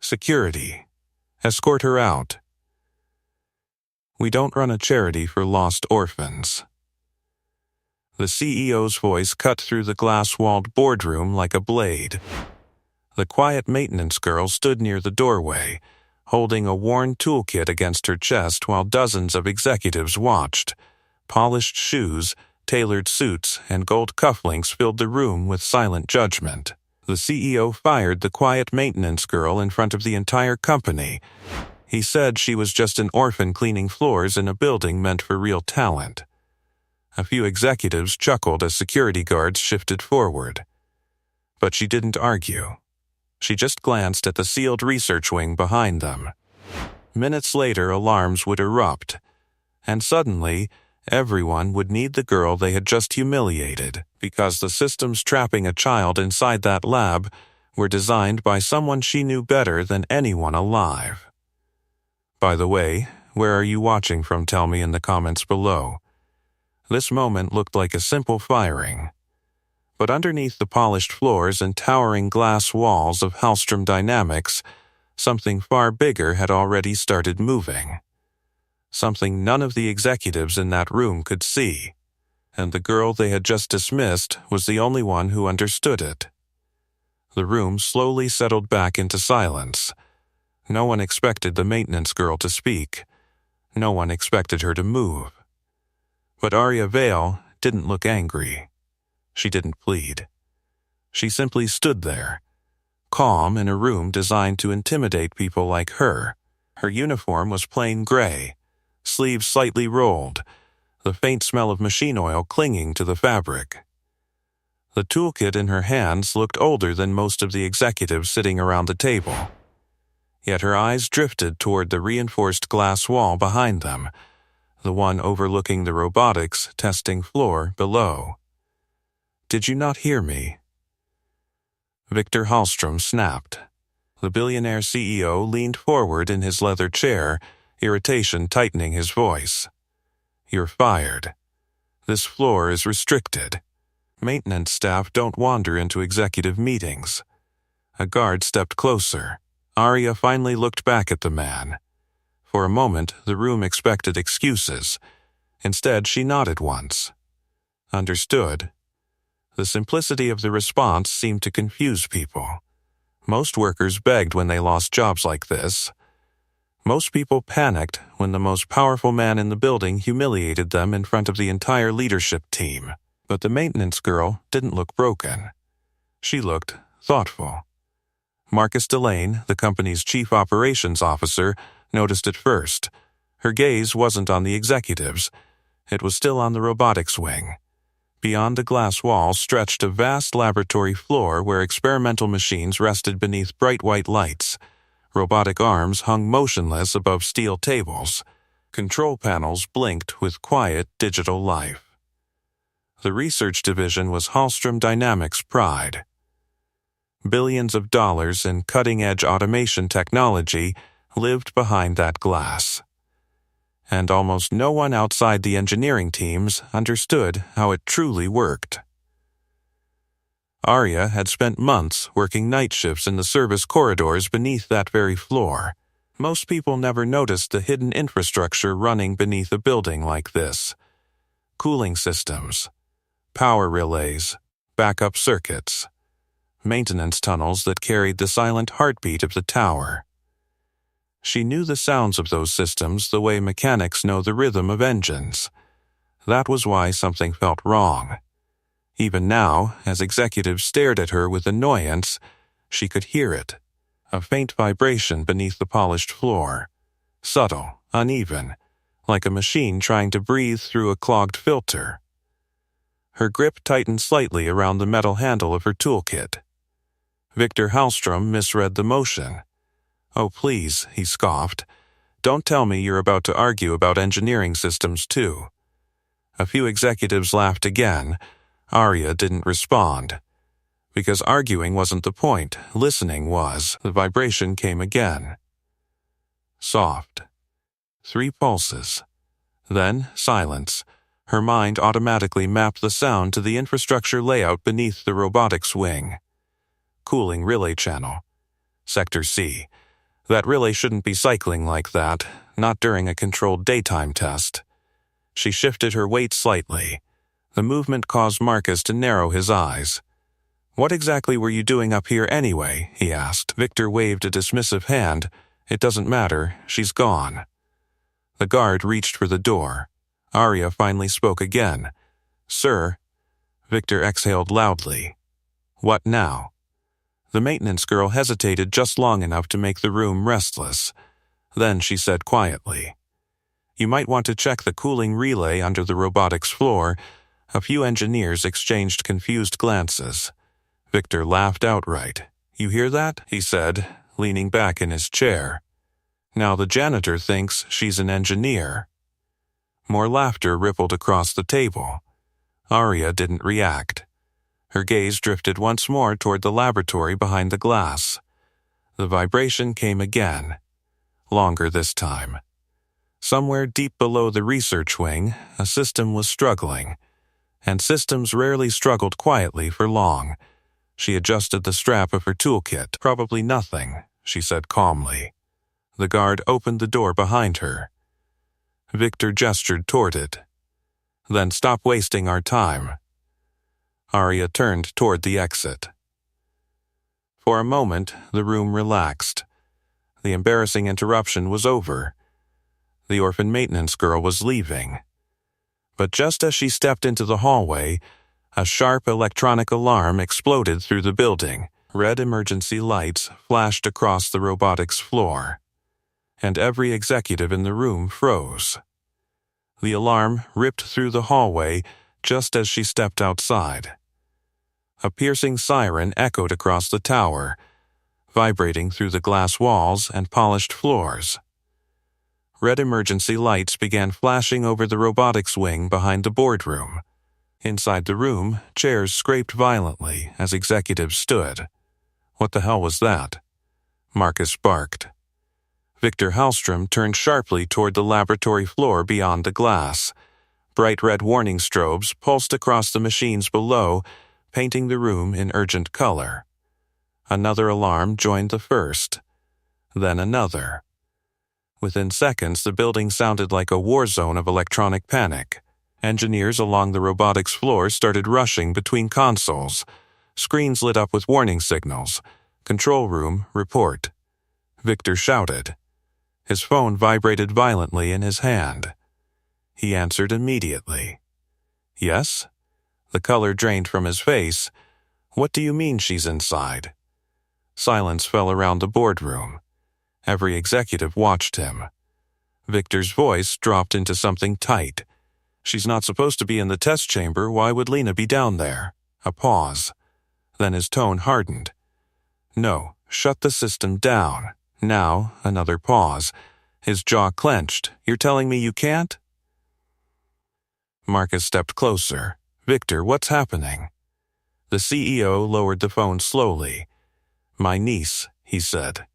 Security. Escort her out. We don't run a charity for lost orphans. The CEO's voice cut through the glass-walled boardroom like a blade. The quiet maintenance girl stood near the doorway, holding a worn toolkit against her chest while dozens of executives watched. Polished shoes, tailored suits, and gold cufflinks filled the room with silent judgment. The CEO fired the quiet maintenance girl in front of the entire company. He said she was just an orphan cleaning floors in a building meant for real talent. A few executives chuckled as security guards shifted forward. But she didn't argue. She just glanced at the sealed research wing behind them. Minutes later, alarms would erupt, and suddenly, everyone would need the girl they had just humiliated, because the systems trapping a child inside that lab were designed by someone she knew better than anyone alive. By the way, where are you watching from? Tell me in the comments below. This moment looked like a simple firing. But underneath the polished floors and towering glass walls of Hellstrom Dynamics, something far bigger had already started moving. Something none of the executives in that room could see, and the girl they had just dismissed was the only one who understood it. The room slowly settled back into silence. No one expected the maintenance girl to speak. No one expected her to move. But Arya Vale didn't look angry. She didn't plead. She simply stood there, calm in a room designed to intimidate people like her. Her uniform was plain gray, sleeves slightly rolled, the faint smell of machine oil clinging to the fabric. The toolkit in her hands looked older than most of the executives sitting around the table. Yet her eyes drifted toward the reinforced glass wall behind them, the one overlooking the robotics testing floor below. Did you not hear me? Victor Hallstrom snapped. The billionaire CEO leaned forward in his leather chair, irritation tightening his voice. You're fired. This floor is restricted. Maintenance staff don't wander into executive meetings. A guard stepped closer. Arya finally looked back at the man. For a moment, the room expected excuses. Instead, she nodded once. Understood. The simplicity of the response seemed to confuse people. Most workers begged when they lost jobs like this. Most people panicked when the most powerful man in the building humiliated them in front of the entire leadership team. But the maintenance girl didn't look broken. She looked thoughtful. Marcus Delane, the company's chief operations officer, noticed it first. Her gaze wasn't on the executives. It was still on the robotics wing. Beyond the glass wall stretched a vast laboratory floor where experimental machines rested beneath bright white lights. Robotic arms hung motionless above steel tables. Control panels blinked with quiet digital life. The research division was Hallstrom Dynamics' pride. Billions of dollars in cutting-edge automation technology lived behind that glass. And almost no one outside the engineering teams understood how it truly worked. Arya had spent months working night shifts in the service corridors beneath that very floor. Most people never noticed the hidden infrastructure running beneath a building like this. Cooling systems, power relays, backup circuits, maintenance tunnels that carried the silent heartbeat of the tower. She knew the sounds of those systems the way mechanics know the rhythm of engines. That was why something felt wrong. Even now, as executives stared at her with annoyance, she could hear it. A faint vibration beneath the polished floor. Subtle, uneven, like a machine trying to breathe through a clogged filter. Her grip tightened slightly around the metal handle of her toolkit. Victor Hallstrom misread the motion. "Oh, please," he scoffed. "Don't tell me you're about to argue about engineering systems, too." A few executives laughed again. Arya didn't respond. Because arguing wasn't the point, listening was. The vibration came again. Soft. 3 pulses. Then silence. Her mind automatically mapped the sound to the infrastructure layout beneath the robotics wing. Cooling relay channel. Sector C. That relay shouldn't be cycling like that, not during a controlled daytime test. She shifted her weight slightly. The movement caused Marcus to narrow his eyes. "What exactly were you doing up here anyway?" he asked. Victor waved a dismissive hand. "It doesn't matter. She's gone." The guard reached for the door. Arya finally spoke again. "Sir." Victor exhaled loudly. "What now?" The maintenance girl hesitated just long enough to make the room restless. Then she said quietly, "You might want to check the cooling relay under the robotics floor." A few engineers exchanged confused glances. Victor laughed outright. "You hear that?" he said, leaning back in his chair. "Now the janitor thinks she's an engineer." More laughter rippled across the table. Arya didn't react. Her gaze drifted once more toward the laboratory behind the glass. The vibration came again. Longer this time. Somewhere deep below the research wing, a system was struggling. And systems rarely struggled quietly for long. She adjusted the strap of her toolkit. "Probably nothing," she said calmly. The guard opened the door behind her. Victor gestured toward it. "Then stop wasting our time." Arya turned toward the exit. For a moment, the room relaxed. The embarrassing interruption was over. The orphan maintenance girl was leaving. But just as she stepped into the hallway, a sharp electronic alarm exploded through the building. Red emergency lights flashed across the robotics floor. And every executive in the room froze. The alarm ripped through the hallway just as she stepped outside. A piercing siren echoed across the tower, vibrating through the glass walls and polished floors. Red emergency lights began flashing over the robotics wing behind the boardroom. Inside the room, chairs scraped violently as executives stood. "What the hell was that?" Marcus barked. Victor Hallstrom turned sharply toward the laboratory floor beyond the glass. Bright red warning strobes pulsed across the machines below, painting the room in urgent color. Another alarm joined the first. Then another. Within seconds, the building sounded like a war zone of electronic panic. Engineers along the robotics floor started rushing between consoles. Screens lit up with warning signals. "Control room, report." Victor shouted. His phone vibrated violently in his hand. He answered immediately. "Yes?" The color drained from his face. "What do you mean she's inside?" Silence fell around the boardroom. Every executive watched him. Victor's voice dropped into something tight. "She's not supposed to be in the test chamber. Why would Lena be down there?" A pause. Then his tone hardened. "No, shut the system down." Now, another pause. His jaw clenched. "You're telling me you can't?" Marcus stepped closer. "Victor, what's happening?" The CEO lowered the phone slowly. "My niece," he said.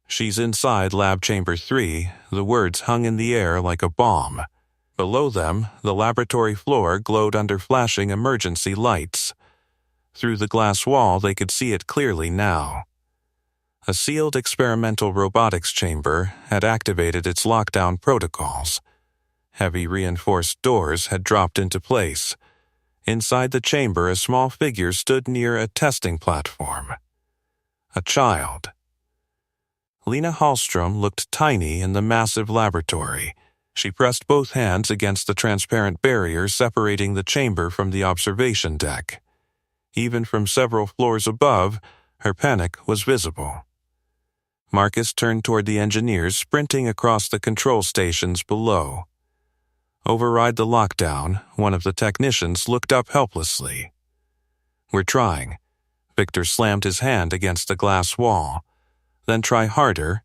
"She's inside Lab Chamber 3, the words hung in the air like a bomb. Below them, the laboratory floor glowed under flashing emergency lights. Through the glass wall, they could see it clearly now. A sealed experimental robotics chamber had activated its lockdown protocols. Heavy reinforced doors had dropped into place. Inside the chamber, a small figure stood near a testing platform. A child. Lena Hallstrom looked tiny in the massive laboratory. She pressed both hands against the transparent barrier separating the chamber from the observation deck. Even from several floors above, her panic was visible. Marcus turned toward the engineers sprinting across the control stations below. Override the lockdown, one of the technicians looked up helplessly. "We're trying." Victor slammed his hand against the glass wall. "Then try harder."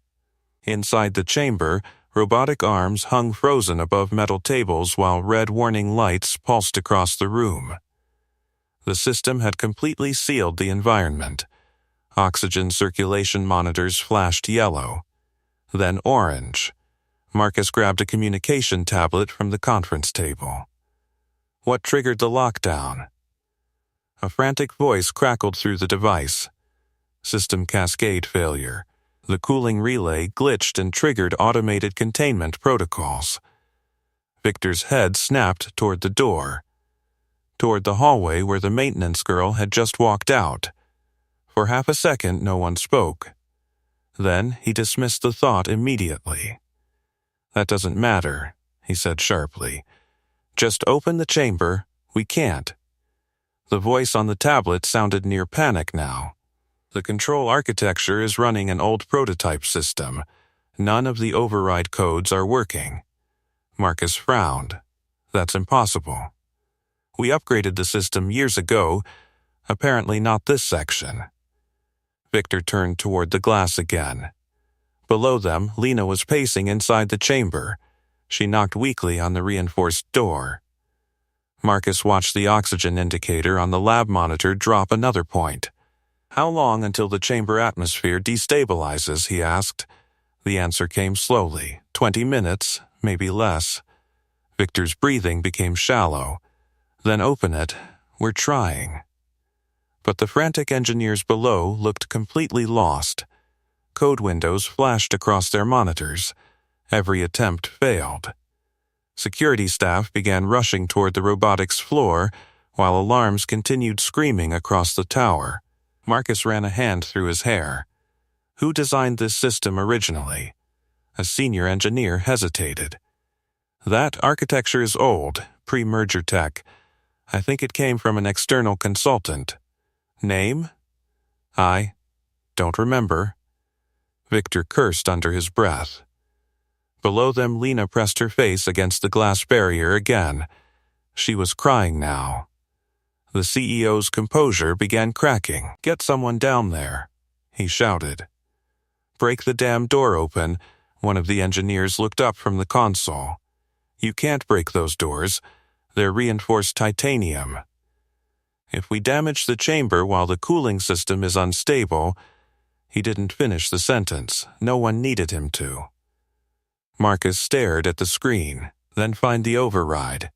Inside the chamber, robotic arms hung frozen above metal tables while red warning lights pulsed across the room. The system had completely sealed the environment. Oxygen circulation monitors flashed yellow, then orange. Marcus grabbed a communication tablet from the conference table. "What triggered the lockdown?" A frantic voice crackled through the device. "System cascade failure. The cooling relay glitched and triggered automated containment protocols. Victor's head snapped toward the door, toward the hallway where the maintenance girl had just walked out. For half a second, no one spoke. Then he dismissed the thought immediately. "That doesn't matter," he said sharply. "Just open the chamber. We can't." The voice on the tablet sounded near panic now. "The control architecture is running an old prototype system. None of the override codes are working." Marcus frowned. "That's impossible. We upgraded the system years ago, apparently not this section." Victor turned toward the glass again. Below them, Lena was pacing inside the chamber. She knocked weakly on the reinforced door. Marcus watched the oxygen indicator on the lab monitor drop another point. "How long until the chamber atmosphere destabilizes?" he asked. The answer came slowly. 20 minutes, maybe less. Victor's breathing became shallow. "Then open it. We're trying." But the frantic engineers below looked completely lost. Code windows flashed across their monitors. Every attempt failed. Security staff began rushing toward the robotics floor, while alarms continued screaming across the tower. Marcus ran a hand through his hair. "Who designed this system originally?" A senior engineer hesitated. "That architecture is old, pre-merger tech. I think it came from an external consultant." "Name?" "I don't remember." Victor cursed under his breath. Below them, Lena pressed her face against the glass barrier again. She was crying now. The CEO's composure began cracking. "Get someone down there," he shouted. "Break the damn door open." One of the engineers looked up from the console. "You can't break those doors. They're reinforced titanium." "If we damage the chamber while the cooling system is unstable..." He didn't finish the sentence. No one needed him to. Marcus stared at the screen, then find the override.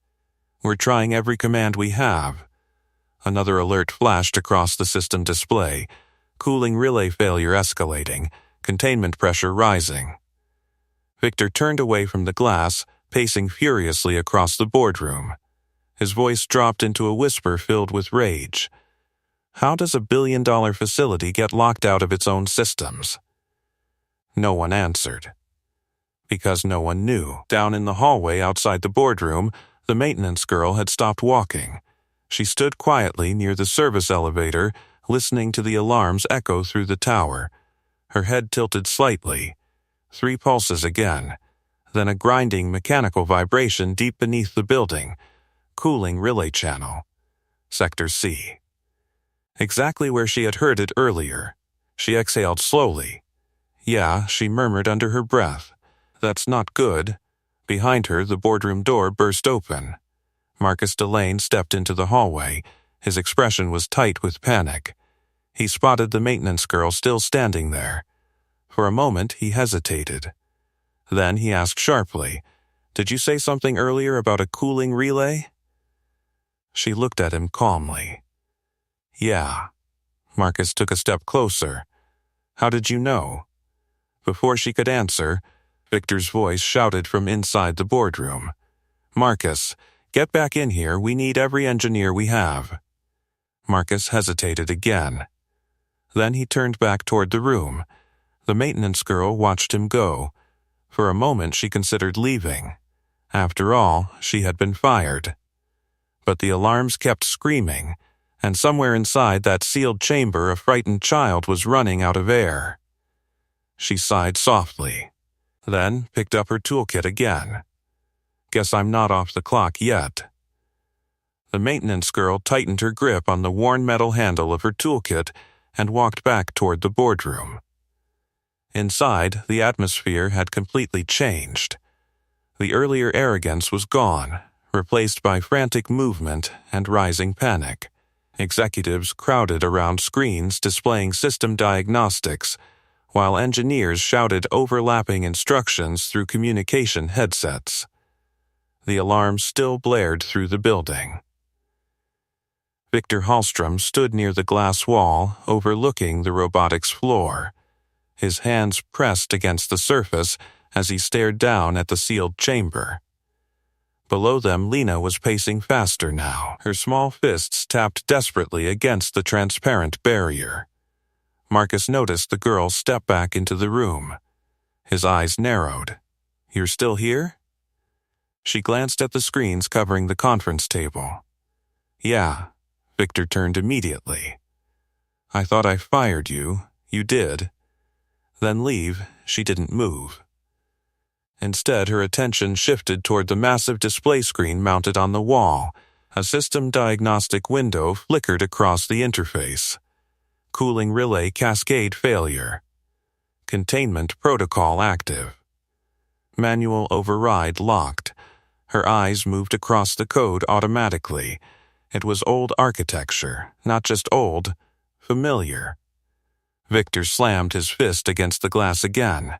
"We're trying every command we have." Another alert flashed across the system display. Cooling relay failure escalating, containment pressure rising. Victor turned away from the glass, pacing furiously across the boardroom. His voice dropped into a whisper filled with rage. "How does a billion-dollar facility get locked out of its own systems?" No one answered. Because no one knew. Down in the hallway outside the boardroom, the maintenance girl had stopped walking. She stood quietly near the service elevator, listening to the alarms echo through the tower. Her head tilted slightly. 3 pulses again. Then a grinding mechanical vibration deep beneath the building. Cooling relay channel. Sector C. Exactly where she had heard it earlier. She exhaled slowly. "Yeah," she murmured under her breath. "That's not good." Behind her, the boardroom door burst open. Marcus Delane stepped into the hallway. His expression was tight with panic. He spotted the maintenance girl still standing there. For a moment, he hesitated. Then he asked sharply, "Did you say something earlier about a cooling relay?" She looked at him calmly. "Yeah." Marcus took a step closer. "How did you know?" Before she could answer, Victor's voice shouted from inside the boardroom. "Marcus, get back in here. We need every engineer we have." Marcus hesitated again. Then he turned back toward the room. The maintenance girl watched him go. For a moment she considered leaving. After all, she had been fired. But the alarms kept screaming, and somewhere inside that sealed chamber a frightened child was running out of air. She sighed softly, then picked up her toolkit again. "Guess I'm not off the clock yet." The maintenance girl tightened her grip on the worn metal handle of her toolkit and walked back toward the boardroom. Inside, the atmosphere had completely changed. The earlier arrogance was gone, replaced by frantic movement and rising panic. Executives crowded around screens displaying system diagnostics, while engineers shouted overlapping instructions through communication headsets. The alarms still blared through the building. Victor Hallstrom stood near the glass wall, overlooking the robotics floor. his hands pressed against the surface as he stared down at the sealed chamber. Below them, Lena was pacing faster now, her small fists tapped desperately against the transparent barrier. Marcus noticed the girl step back into the room. His eyes narrowed. "You're still here?" She glanced at the screens covering the conference table. "Yeah." Victor turned immediately. "I thought I fired you. You did. Then leave." She didn't move. Instead, her attention shifted toward the massive display screen mounted on the wall. A system diagnostic window flickered across the interface. Cooling relay cascade failure. Containment protocol active. Manual override locked. Her eyes moved across the code automatically. It was old architecture, not just old, familiar. Victor slammed his fist against the glass again.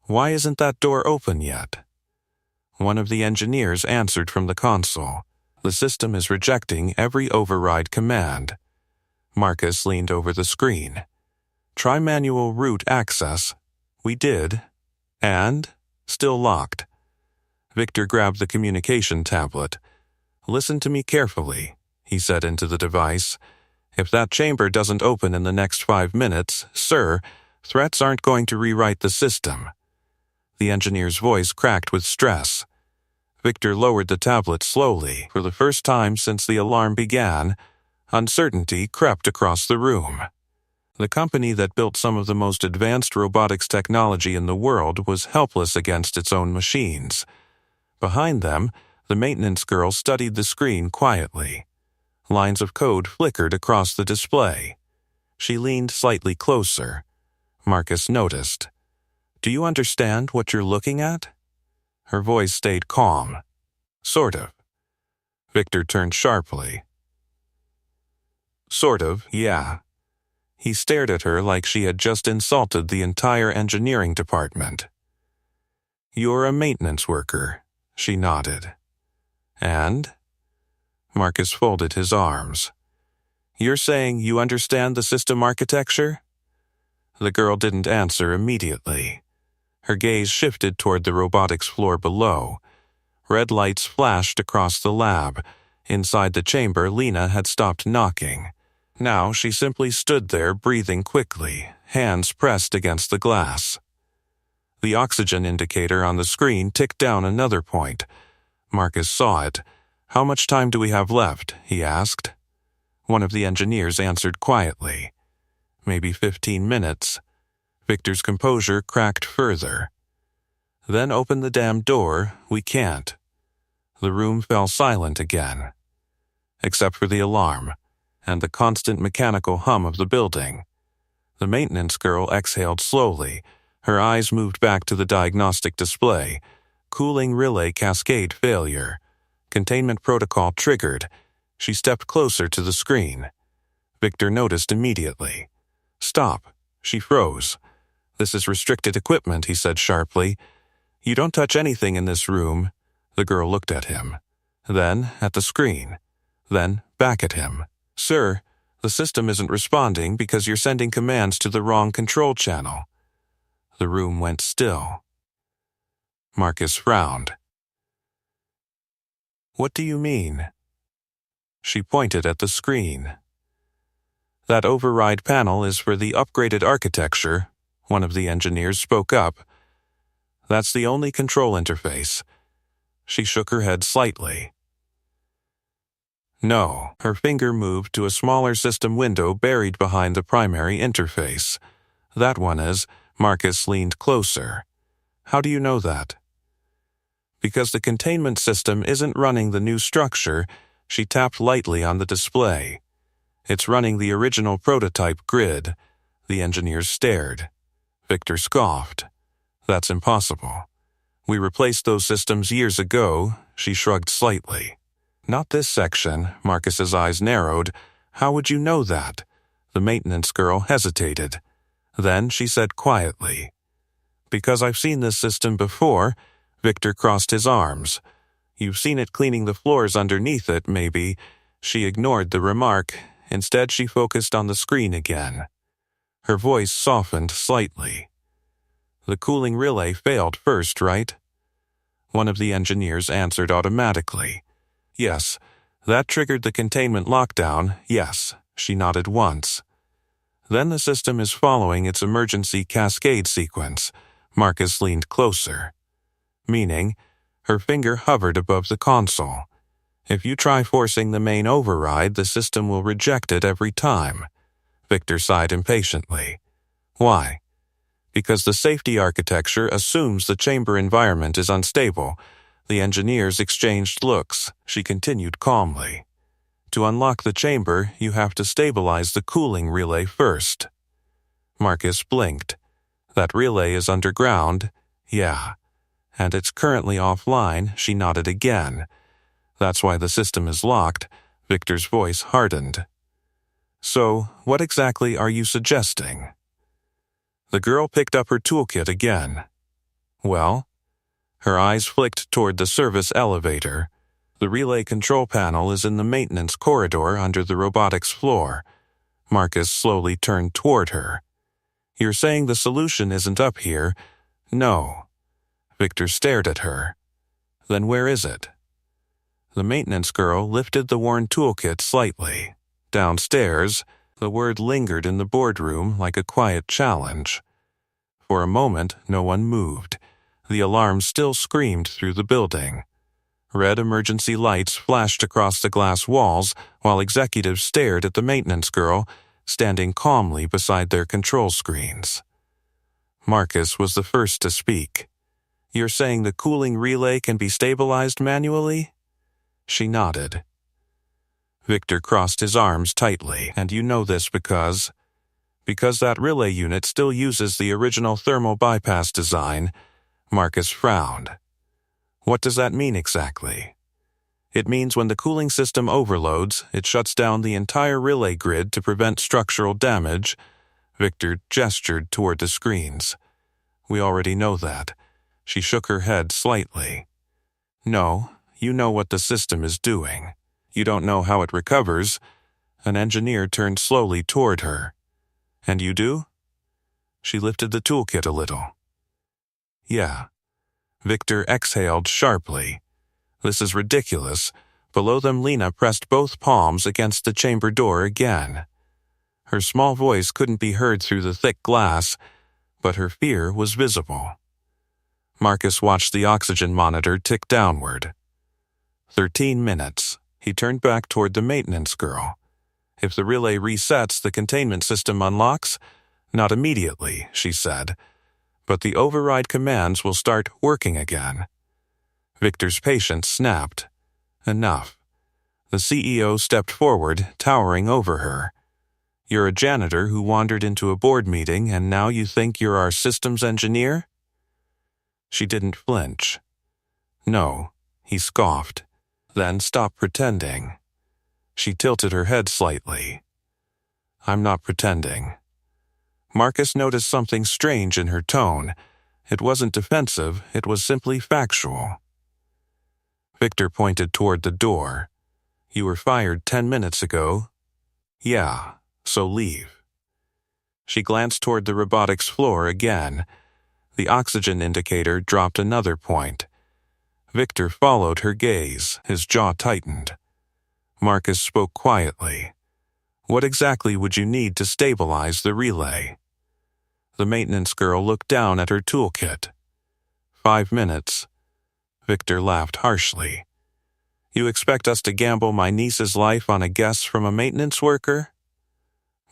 "Why isn't that door open yet?" One of the engineers answered from the console. "The system is rejecting every override command." Marcus leaned over the screen. "Try manual root access." "We did." "And?" "Still locked." Victor grabbed the communication tablet. "Listen to me carefully," he said into the device. "If that chamber doesn't open in the next 5 minutes, sir, threats aren't going to rewrite the system." The engineer's voice cracked with stress. Victor lowered the tablet slowly. For the first time since the alarm began, uncertainty crept across the room. The company that built some of the most advanced robotics technology in the world was helpless against its own machines. Behind them, the maintenance girl studied the screen quietly. Lines of code flickered across the display. She leaned slightly closer. Marcus noticed. "Do you understand what you're looking at?" Her voice stayed calm. "Sort of." Victor turned sharply. "Sort of, yeah." He stared at her like she had just insulted the entire engineering department. "You're a maintenance worker," she nodded. "And?" Marcus folded his arms. "You're saying you understand the system architecture?" The girl didn't answer immediately. Her gaze shifted toward the robotics floor below. Red lights flashed across the lab. Inside the chamber, Lena had stopped knocking. Now she simply stood there, breathing quickly, hands pressed against the glass. The oxygen indicator on the screen ticked down another point. Marcus saw it. "How much time do we have left?" he asked. One of the engineers answered quietly. "Maybe 15 minutes. Victor's composure cracked further. "Then open the damn door. We can't." The room fell silent again, except for the alarm and the constant mechanical hum of the building. The maintenance girl exhaled slowly. Her eyes moved back to the diagnostic display. Cooling relay cascade failure. Containment protocol triggered. She stepped closer to the screen. Victor noticed immediately. "Stop." She froze. "This is restricted equipment," he said sharply. "You don't touch anything in this room." The girl looked at him. Then at the screen. Then back at him. "Sir, the system isn't responding because you're sending commands to the wrong control channel." The room went still. Marcus frowned. "What do you mean?" She pointed at the screen. "That override panel is for the upgraded architecture," one of the engineers spoke up. "That's the only control interface." She shook her head slightly. "No." Her finger moved to a smaller system window buried behind the primary interface. "That one is." Marcus leaned closer. "How do you know that?" "Because the containment system isn't running the new structure." She tapped lightly on the display. "It's running the original prototype grid." The engineers stared. Victor scoffed. "That's impossible. We replaced those systems years ago." She shrugged slightly. "Not this section." Marcus's eyes narrowed. "How would you know that?" The maintenance girl hesitated. Then she said quietly, "Because I've seen this system before." Victor crossed his arms. "You've seen it cleaning the floors underneath it, maybe." She ignored the remark. Instead, she focused on the screen again. Her voice softened slightly. "The cooling relay failed first, right?" One of the engineers answered automatically. "Yes, that triggered the containment lockdown, yes," she nodded once. "Then the system is following its emergency cascade sequence." Marcus leaned closer. "Meaning?" Her finger hovered above the console. "If you try forcing the main override, the system will reject it every time." Victor sighed impatiently. "Why?" "Because the safety architecture assumes the chamber environment is unstable." The engineers exchanged looks. She continued calmly. "To unlock the chamber, you have to stabilize the cooling relay first." Marcus blinked. "That relay is underground?" "Yeah. And it's currently offline." She nodded again. "That's why the system is locked." Victor's voice hardened. "So, what exactly are you suggesting?" The girl picked up her toolkit again. "Well?" Her eyes flicked toward the service elevator. "The relay control panel is in the maintenance corridor under the robotics floor." Marcus slowly turned toward her. "You're saying the solution isn't up here?" "No." Victor stared at her. "Then where is it?" The maintenance girl lifted the worn toolkit slightly. "Downstairs." The word lingered in the boardroom like a quiet challenge. For a moment, no one moved. The alarm still screamed through the building. Red emergency lights flashed across the glass walls while executives stared at the maintenance girl, standing calmly beside their control screens. Marcus was the first to speak. "You're saying the cooling relay can be stabilized manually?" She nodded. Victor crossed his arms tightly. "And you know this because that relay unit still uses the original thermal bypass design." Marcus frowned. "What does that mean exactly?" "It means when the cooling system overloads, it shuts down the entire relay grid to prevent structural damage." Victor gestured toward the screens. "We already know that." She shook her head slightly. "No, you know what the system is doing. You don't know how it recovers." An engineer turned slowly toward her. "And you do?" She lifted the toolkit a little. "Yeah." Victor exhaled sharply. "This is ridiculous." Below them, Lena pressed both palms against the chamber door again. Her small voice couldn't be heard through the thick glass, but her fear was visible. Marcus watched the oxygen monitor tick downward. 13 minutes. He turned back toward the maintenance girl. "If the relay resets, the containment system unlocks?" "Not immediately," she said. "But the override commands will start working again." Victor's patience snapped. "Enough." The CEO stepped forward, towering over her. "You're a janitor who wandered into a board meeting and now you think you're our systems engineer?" She didn't flinch. "No," he scoffed. "Then stop pretending." She tilted her head slightly. "I'm not pretending." Marcus noticed something strange in her tone. It wasn't defensive, it was simply factual. Victor pointed toward the door. "You were fired 10 minutes ago." "Yeah, so leave." She glanced toward the robotics floor again. The oxygen indicator dropped another point. Victor followed her gaze, his jaw tightened. Marcus spoke quietly. "What exactly would you need to stabilize the relay?" The maintenance girl looked down at her toolkit. 5 minutes. Victor laughed harshly. "You expect us to gamble my niece's life on a guess from a maintenance worker?"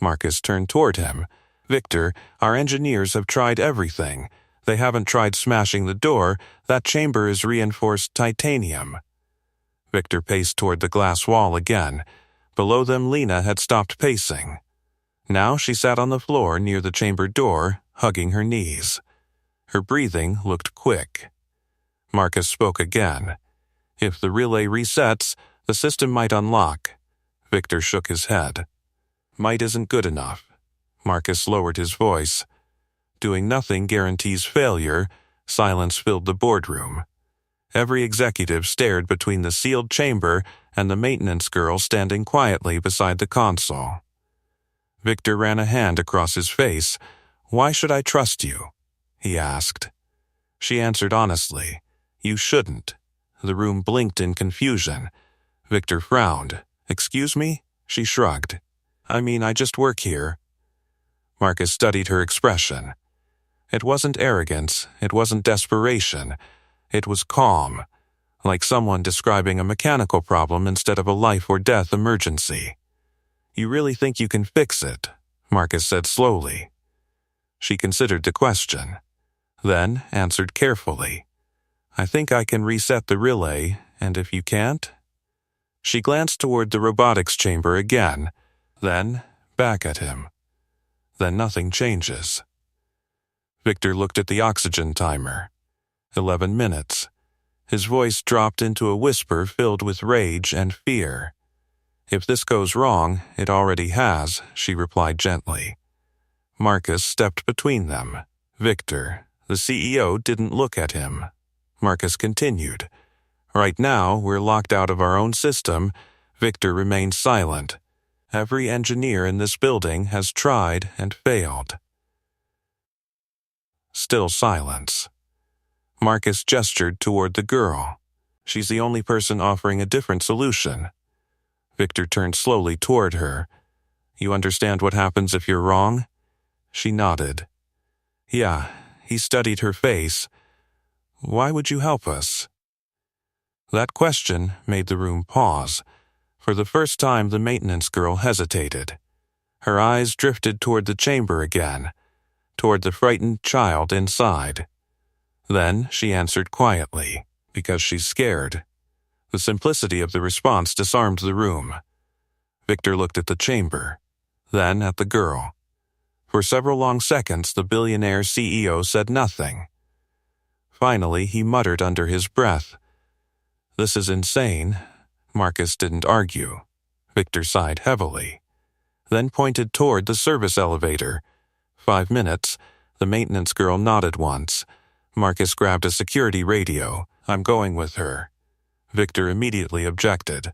Marcus turned toward him. "Victor, our engineers have tried everything. They haven't tried smashing the door. That chamber is reinforced titanium." Victor paced toward the glass wall again. Below them, Lena had stopped pacing. Now she sat on the floor near the chamber door, hugging her knees. Her breathing looked quick. Marcus spoke again. "If the relay resets, the system might unlock." Victor shook his head. "Might isn't good enough." Marcus lowered his voice. "Doing nothing guarantees failure." Silence filled the boardroom. Every executive stared between the sealed chamber and the maintenance girl standing quietly beside the console. Victor ran a hand across his face. "Why should I trust you?" he asked. She answered honestly, "You shouldn't." The room blinked in confusion. Victor frowned. "Excuse me?" She shrugged. "I mean, I just work here." Marcus studied her expression. It wasn't arrogance, it wasn't desperation. It was calm, like someone describing a mechanical problem instead of a life-or-death emergency. "You really think you can fix it?" Marcus said slowly. She considered the question, then answered carefully. "I think I can reset the relay, and if you can't?" She glanced toward the robotics chamber again, then back at him. "Then nothing changes." Victor looked at the oxygen timer. 11 minutes. His voice dropped into a whisper filled with rage and fear. "If this goes wrong, it already has," she replied gently. Marcus stepped between them. Victor, the CEO, didn't look at him. Marcus continued. "Right now, we're locked out of our own system." Victor remained silent. "Every engineer in this building has tried and failed." Still silence. Marcus gestured toward the girl. "She's the only person offering a different solution." Victor turned slowly toward her. "You understand what happens if you're wrong?" She nodded. "Yeah," he studied her face. "Why would you help us?" That question made the room pause. For the first time, the maintenance girl hesitated. Her eyes drifted toward the chamber again, toward the frightened child inside. Then she answered quietly, "Because she's scared." The simplicity of the response disarmed the room. Victor looked at the chamber, then at the girl. For several long seconds, the billionaire CEO said nothing. Finally, he muttered under his breath, "This is insane." Marcus didn't argue. Victor sighed heavily, then pointed toward the service elevator. 5 minutes. The maintenance girl nodded once. Marcus grabbed a security radio. "I'm going with her." Victor immediately objected.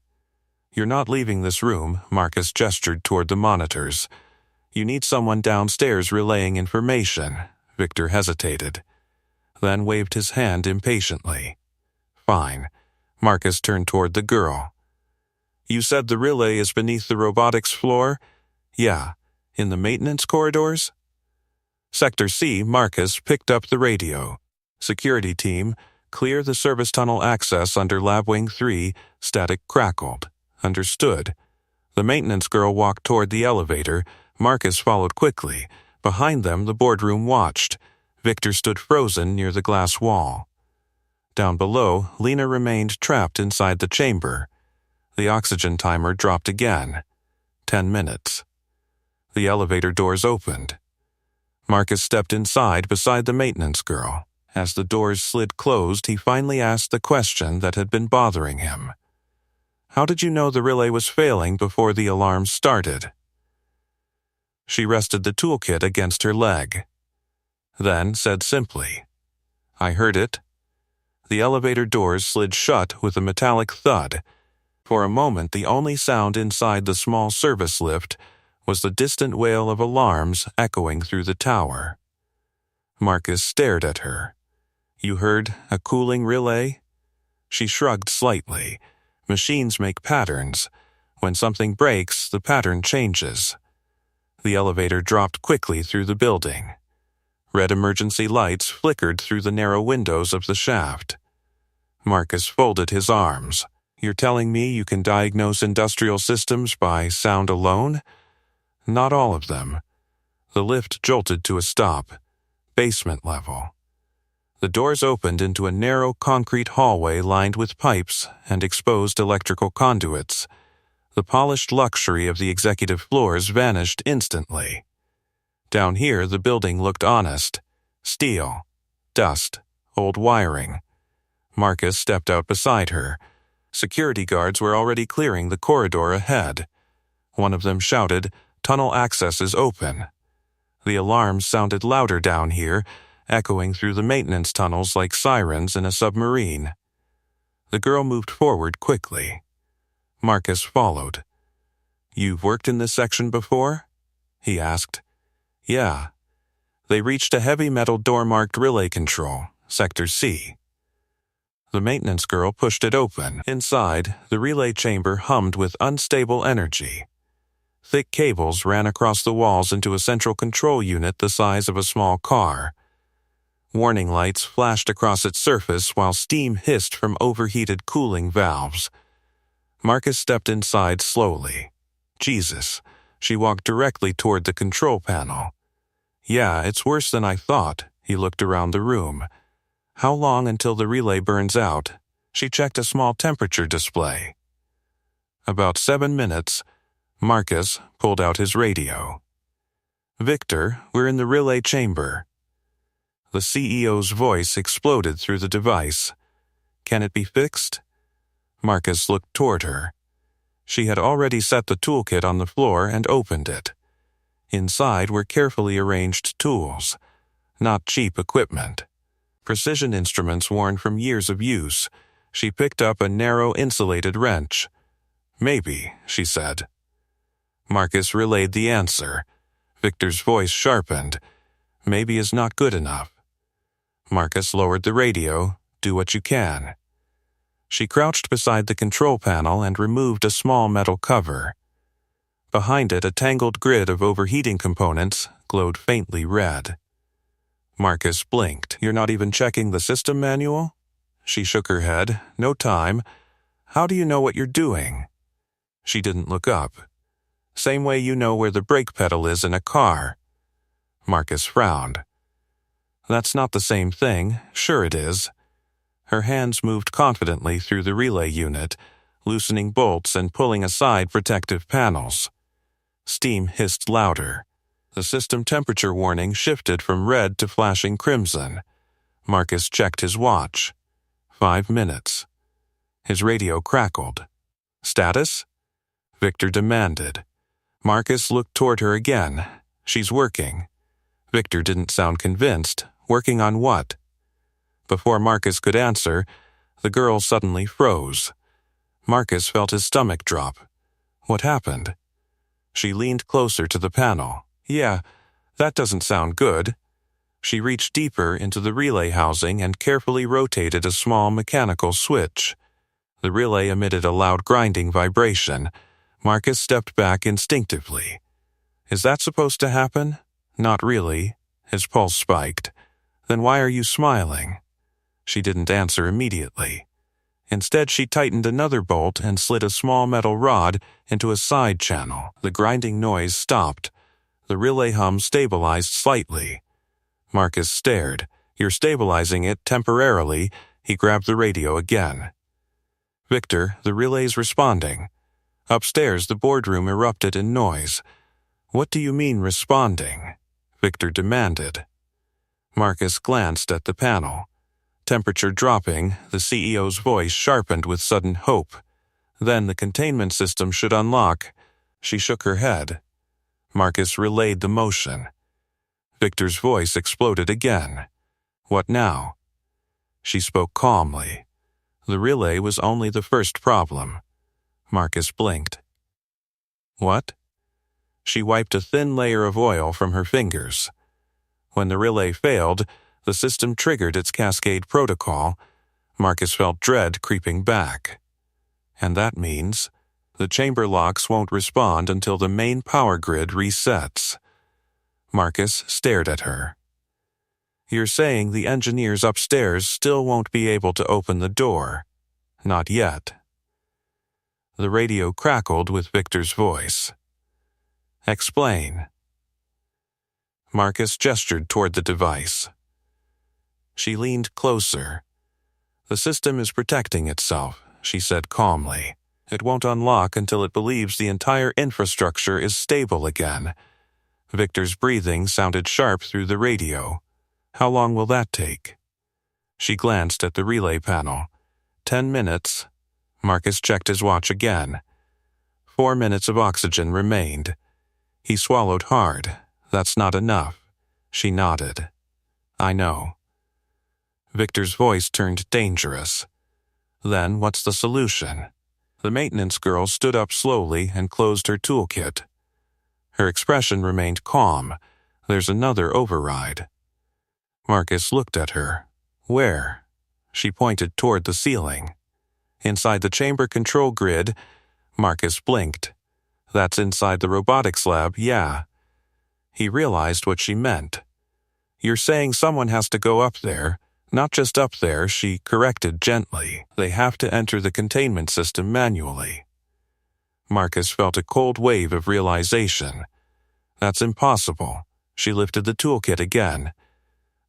"You're not leaving this room," Marcus gestured toward the monitors. "You need someone downstairs relaying information." Victor hesitated, then waved his hand impatiently. "Fine." Marcus turned toward the girl. "You said the relay is beneath the robotics floor?" "Yeah." "In the maintenance corridors?" Sector C. Marcus picked up the radio. "Security team, clear the service tunnel access under Lab Wing 3, static crackled." "Understood." The maintenance girl walked toward the elevator. Marcus followed quickly. Behind them, the boardroom watched. Victor stood frozen near the glass wall. Down below, Lena remained trapped inside the chamber. The oxygen timer dropped again. 10 minutes. The elevator doors opened. Marcus stepped inside beside the maintenance girl. As the doors slid closed, he finally asked the question that had been bothering him. "How did you know the relay was failing before the alarm started?" She rested the toolkit against her leg, then said simply, "I heard it." The elevator doors slid shut with a metallic thud. For a moment, the only sound inside the small service lift was the distant wail of alarms echoing through the tower. Marcus stared at her. "You heard a cooling relay?" She shrugged slightly. "Machines make patterns. When something breaks, the pattern changes." The elevator dropped quickly through the building. Red emergency lights flickered through the narrow windows of the shaft. Marcus folded his arms. "You're telling me you can diagnose industrial systems by sound alone?" "Not all of them." The lift jolted to a stop. Basement level. The doors opened into a narrow concrete hallway lined with pipes and exposed electrical conduits. The polished luxury of the executive floors vanished instantly. Down here, the building looked honest. Steel, dust, old wiring. Marcus stepped out beside her. Security guards were already clearing the corridor ahead. One of them shouted, "Tunnel access is open." The alarms sounded louder down here, echoing through the maintenance tunnels like sirens in a submarine. The girl moved forward quickly. Marcus followed. "You've worked in this section before?" he asked. Yeah. They reached a heavy metal door marked Relay Control, Sector C. The maintenance girl pushed it open. Inside, the relay chamber hummed with unstable energy. Thick cables ran across the walls into a central control unit the size of a small car. Warning lights flashed across its surface while steam hissed from overheated cooling valves. Marcus stepped inside slowly. Jesus, she walked directly toward the control panel. Yeah, it's worse than I thought. He looked around the room. How long until the relay burns out? She checked a small temperature display. About 7 minutes. Marcus pulled out his radio. Victor, we're in the relay chamber. The CEO's voice exploded through the device. Can it be fixed? Marcus looked toward her. She had already set the toolkit on the floor and opened it. Inside were carefully arranged tools, not cheap equipment. Precision instruments worn from years of use. She picked up a narrow insulated wrench. Maybe, she said. Marcus relayed the answer. Victor's voice sharpened. Maybe is not good enough. Marcus lowered the radio. Do what you can. She crouched beside the control panel and removed a small metal cover. Behind it, a tangled grid of overheating components glowed faintly red. Marcus blinked. You're not even checking the system manual? She shook her head. No time. How do you know what you're doing? She didn't look up. Same way you know where the brake pedal is in a car. Marcus frowned. That's not the same thing. Sure it is. Her hands moved confidently through the relay unit, loosening bolts and pulling aside protective panels. Steam hissed louder. The system temperature warning shifted from red to flashing crimson. Marcus checked his watch. 5 minutes. His radio crackled. Status? Victor demanded. Marcus looked toward her again. She's working. Victor didn't sound convinced. Working on what? Before Marcus could answer, the girl suddenly froze. Marcus felt his stomach drop. What happened? She leaned closer to the panel. Yeah, that doesn't sound good. She reached deeper into the relay housing and carefully rotated a small mechanical switch. The relay emitted a loud grinding vibration. Marcus stepped back instinctively. Is that supposed to happen? Not really. His pulse spiked. Then why are you smiling? She didn't answer immediately. Instead, she tightened another bolt and slid a small metal rod into a side channel. The grinding noise stopped. The relay hum stabilized slightly. Marcus stared. You're stabilizing it temporarily. He grabbed the radio again. Victor, the relay's responding. Upstairs, the boardroom erupted in noise. What do you mean responding? Victor demanded. Marcus glanced at the panel. Temperature dropping, the CEO's voice sharpened with sudden hope. Then the containment system should unlock. She shook her head. Marcus relayed the motion. Victor's voice exploded again. What now? She spoke calmly. The relay was only the first problem. Marcus blinked. What? She wiped a thin layer of oil from her fingers. When the relay failed, the system triggered its cascade protocol. Marcus felt dread creeping back. And that means the chamber locks won't respond until the main power grid resets. Marcus stared at her. You're saying the engineers upstairs still won't be able to open the door? Not yet. The radio crackled with Victor's voice. Explain. Marcus gestured toward the device. She leaned closer. The system is protecting itself, she said calmly. It won't unlock until it believes the entire infrastructure is stable again. Victor's breathing sounded sharp through the radio. How long will that take? She glanced at the relay panel. 10 minutes. Marcus checked his watch again. 4 minutes of oxygen remained. He swallowed hard. That's not enough. She nodded. I know. Victor's voice turned dangerous. Then what's the solution? The maintenance girl stood up slowly and closed her toolkit. Her expression remained calm. There's another override. Marcus looked at her. Where? She pointed toward the ceiling. Inside the chamber control grid. Marcus blinked. That's inside the robotics lab, yeah. He realized what she meant. You're saying someone has to go up there. Not just up there, she corrected gently. They have to enter the containment system manually. Marcus felt a cold wave of realization. That's impossible. She lifted the toolkit again.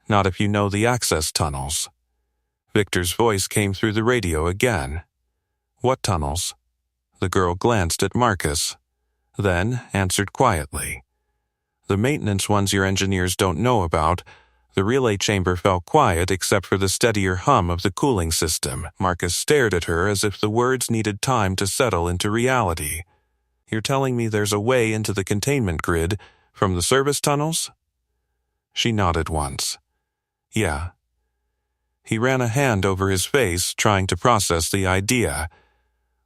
Not if you know the access tunnels. Victor's voice came through the radio again. What tunnels? The girl glanced at Marcus, then answered quietly. The maintenance ones your engineers don't know about. The relay chamber fell quiet except for the steadier hum of the cooling system. Marcus stared at her as if the words needed time to settle into reality. You're telling me there's a way into the containment grid from the service tunnels? She nodded once. Yeah. He ran a hand over his face, trying to process the idea.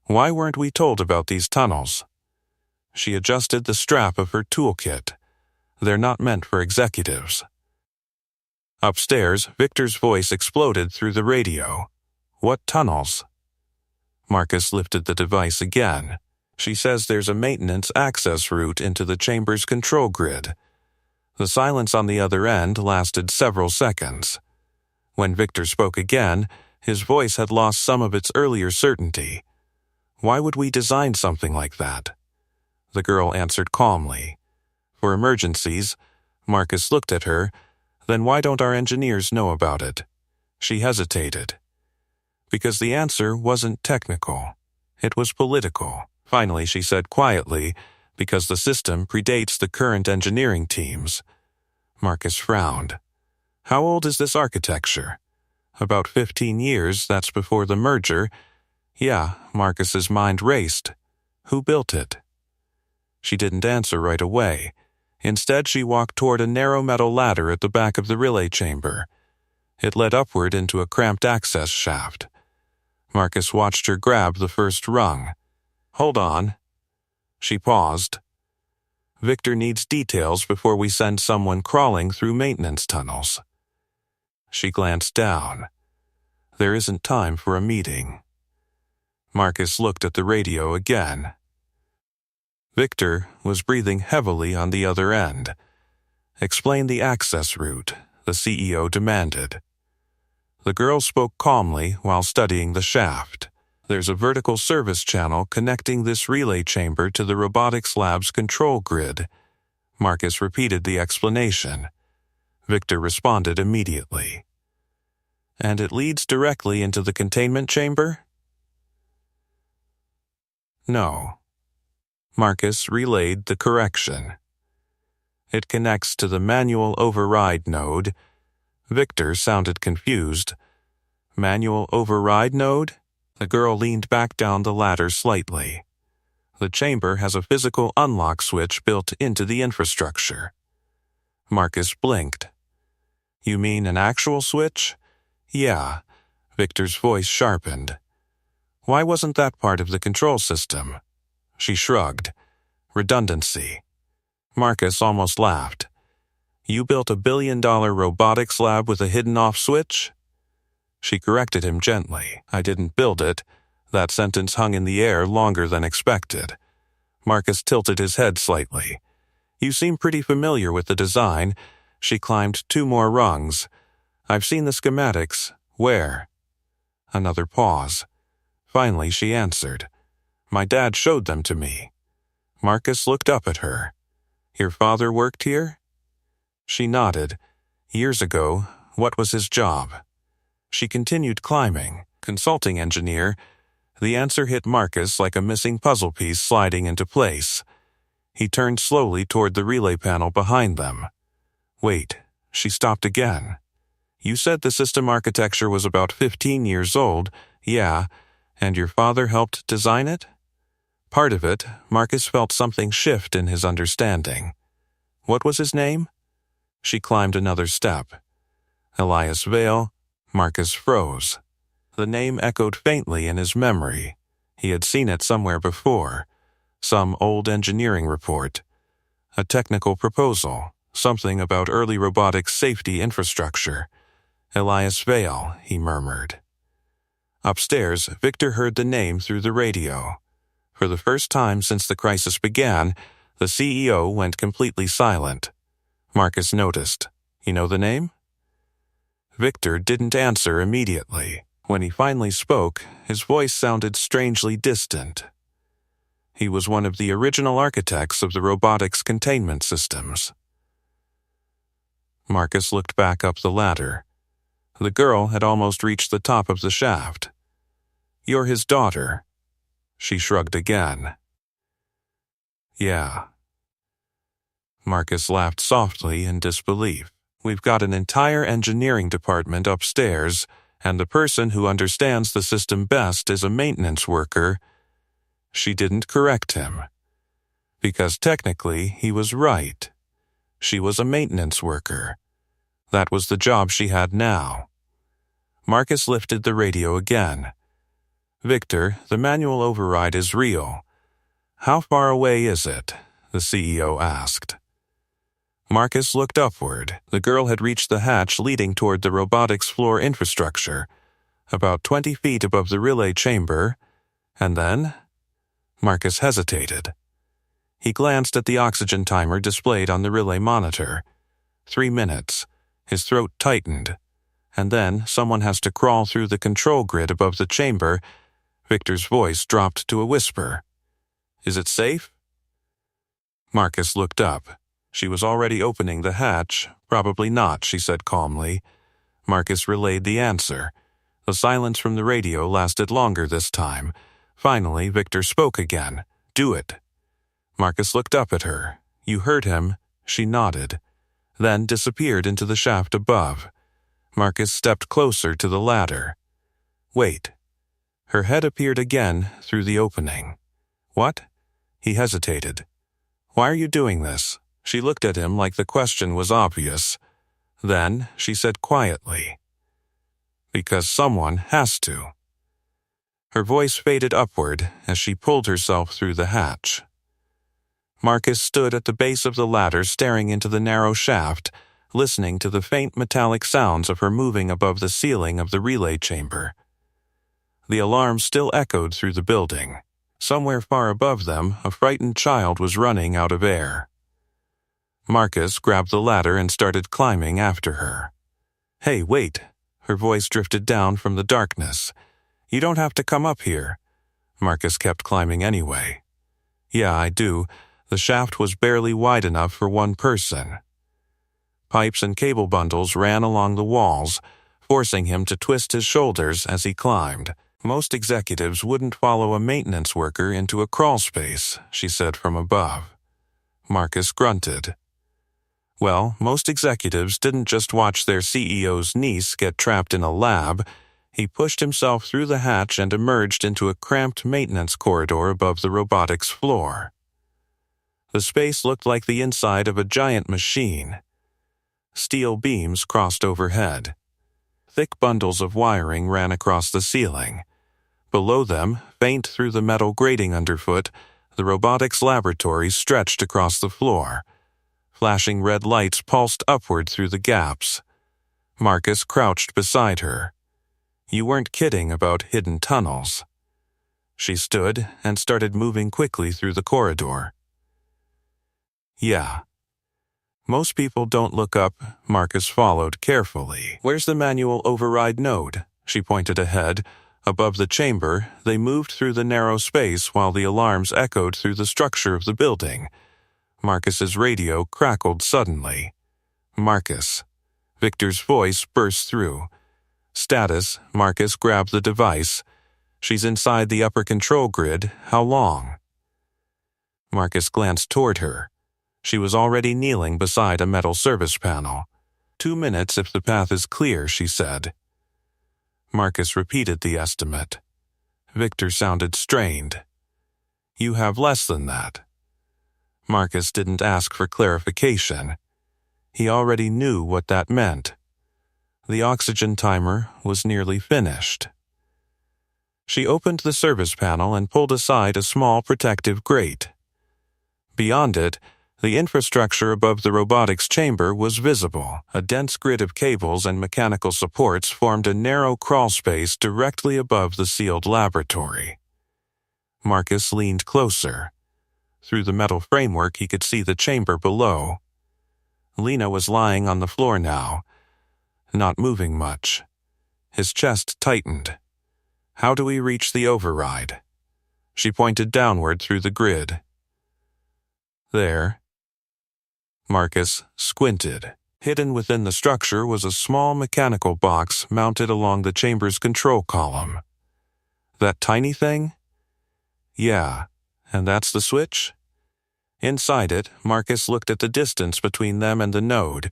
Why weren't we told about these tunnels? She adjusted the strap of her toolkit. They're not meant for executives. Upstairs, Victor's voice exploded through the radio. What tunnels? Marcus lifted the device again. She says there's a maintenance access route into the chamber's control grid. The silence on the other end lasted several seconds. When Victor spoke again, his voice had lost some of its earlier certainty. Why would we design something like that? The girl answered calmly. For emergencies. Marcus looked at her. Then why don't our engineers know about it? She hesitated. Because the answer wasn't technical. It was political. Finally, she said quietly, because the system predates the current engineering teams. Marcus frowned. How old is this architecture? About 15 years, that's before the merger. Yeah, Marcus's mind raced. Who built it? She didn't answer right away. Instead, she walked toward a narrow metal ladder at the back of the relay chamber. It led upward into a cramped access shaft. Marcus watched her grab the first rung. Hold on. She paused. Victor needs details before we send someone crawling through maintenance tunnels. She glanced down. There isn't time for a meeting. Marcus looked at the radio again. Victor was breathing heavily on the other end. Explain the access route, the CEO demanded. The girl spoke calmly while studying the shaft. There's a vertical service channel connecting this relay chamber to the robotics lab's control grid. Marcus repeated the explanation. Victor responded immediately. And it leads directly into the containment chamber? No. Marcus relayed the correction. It connects to the manual override node. Victor sounded confused. Manual override node? The girl leaned back down the ladder slightly. The chamber has a physical unlock switch built into the infrastructure. Marcus blinked. You mean an actual switch? Yeah. Victor's voice sharpened. Why wasn't that part of the control system? She shrugged. Redundancy. Marcus almost laughed. You built $1 billion robotics lab with a hidden-off switch? She corrected him gently. I didn't build it. That sentence hung in the air longer than expected. Marcus tilted his head slightly. You seem pretty familiar with the design. She climbed 2 more rungs. I've seen the schematics. Where? Another pause. Finally, she answered. My dad showed them to me. Marcus looked up at her. Your father worked here? She nodded. Years ago. What was his job? She continued climbing. Consulting engineer. The answer hit Marcus like a missing puzzle piece sliding into place. He turned slowly toward the relay panel behind them. Wait, she stopped again. You said the system architecture was about 15 years old. Yeah, and your father helped design it? Part of it, Marcus felt something shift in his understanding. What was his name? She climbed another step. Elias Vale. Marcus froze. The name echoed faintly in his memory. He had seen it somewhere before. Some old engineering report. A technical proposal, something about early robotics safety infrastructure. Elias Vale, he murmured. Upstairs, Victor heard the name through the radio. For the first time since the crisis began, the CEO went completely silent. Marcus noticed. You know the name? Victor didn't answer immediately. When he finally spoke, his voice sounded strangely distant. He was one of the original architects of the robotics containment systems. Marcus looked back up the ladder. The girl had almost reached the top of the shaft. You're his daughter. She shrugged again. Yeah. Marcus laughed softly in disbelief. We've got an entire engineering department upstairs, and the person who understands the system best is a maintenance worker. She didn't correct him. Because technically, he was right. She was a maintenance worker. That was the job she had now. Marcus lifted the radio again. Victor, the manual override is real. How far away is it? The CEO asked. Marcus looked upward. The girl had reached the hatch leading toward the robotics floor infrastructure, about 20 feet above the relay chamber, and then Marcus hesitated. He glanced at the oxygen timer displayed on the relay monitor. 3 minutes. His throat tightened. And then someone has to crawl through the control grid above the chamber. Victor's voice dropped to a whisper. Is it safe? Marcus looked up. She was already opening the hatch. Probably not, she said calmly. Marcus relayed the answer. The silence from the radio lasted longer this time. Finally, Victor spoke again. Do it. Marcus looked up at her. You heard him. She nodded. Then disappeared into the shaft above. Marcus stepped closer to the ladder. Wait. Her head appeared again through the opening. What? He hesitated. Why are you doing this? She looked at him like the question was obvious. Then she said quietly, because someone has to. Her voice faded upward as she pulled herself through the hatch. Marcus stood at the base of the ladder staring into the narrow shaft, listening to the faint metallic sounds of her moving above the ceiling of the relay chamber. The alarm still echoed through the building. Somewhere far above them, a frightened child was running out of air. Marcus grabbed the ladder and started climbing after her. Hey, wait. Her voice drifted down from the darkness. You don't have to come up here. Marcus kept climbing anyway. Yeah, I do. The shaft was barely wide enough for one person. Pipes and cable bundles ran along the walls, forcing him to twist his shoulders as he climbed. Most executives wouldn't follow a maintenance worker into a crawl space, she said from above. Marcus grunted. Well, most executives didn't just watch their CEO's niece get trapped in a lab. He pushed himself through the hatch and emerged into a cramped maintenance corridor above the robotics floor. The space looked like the inside of a giant machine. Steel beams crossed overhead. Thick bundles of wiring ran across the ceiling. Below them, faint through the metal grating underfoot, the robotics laboratory stretched across the floor. Flashing red lights pulsed upward through the gaps. Marcus crouched beside her. You weren't kidding about hidden tunnels. She stood and started moving quickly through the corridor. Yeah. Most people don't look up. Marcus followed carefully. Where's the manual override node? She pointed ahead. Above the chamber, they moved through the narrow space while the alarms echoed through the structure of the building. Marcus's radio crackled suddenly. Marcus. Victor's voice burst through. Status. Marcus grabbed the device. She's inside the upper control grid. How long? Marcus glanced toward her. She was already kneeling beside a metal service panel. 2 minutes if the path is clear, she said. Marcus repeated the estimate. Victor sounded strained. You have less than that. Marcus didn't ask for clarification. He already knew what that meant. The oxygen timer was nearly finished. She opened the service panel and pulled aside a small protective grate. Beyond it, The infrastructure above the robotics chamber was visible. A dense grid of cables and mechanical supports formed a narrow crawl space directly above the sealed laboratory. Marcus leaned closer. Through the metal framework, he could see the chamber below. Lena was lying on the floor now, not moving much. His chest tightened. How do we reach the override? She pointed downward through the grid. There. Marcus squinted. Hidden within the structure was a small mechanical box mounted along the chamber's control column. That tiny thing? Yeah, and that's the switch? Inside it, Marcus looked at the distance between them and the node.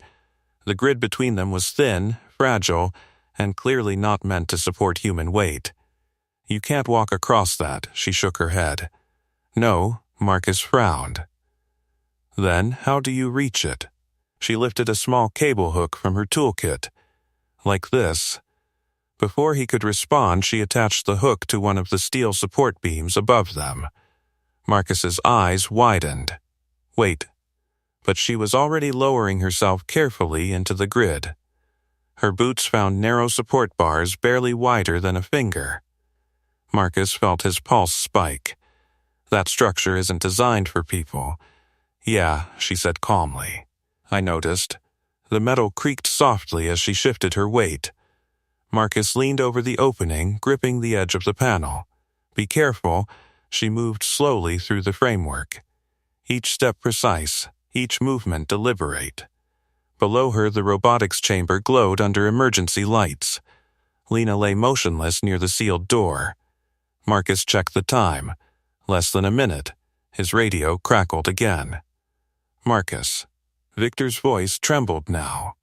The grid between them was thin, fragile, and clearly not meant to support human weight. You can't walk across that, she shook her head. No, Marcus frowned. Then, how do you reach it? She lifted a small cable hook from her toolkit. Like this. Before he could respond, she attached the hook to one of the steel support beams above them. Marcus's eyes widened. Wait. But she was already lowering herself carefully into the grid. Her boots found narrow support bars barely wider than a finger. Marcus felt his pulse spike. That structure isn't designed for people. Yeah, she said calmly. I noticed. The metal creaked softly as she shifted her weight. Marcus leaned over the opening, gripping the edge of the panel. Be careful. She moved slowly through the framework. Each step precise, each movement deliberate. Below her, the robotics chamber glowed under emergency lights. Lena lay motionless near the sealed door. Marcus checked the time. Less than a minute. His radio crackled again. Marcus. Victor's voice trembled now.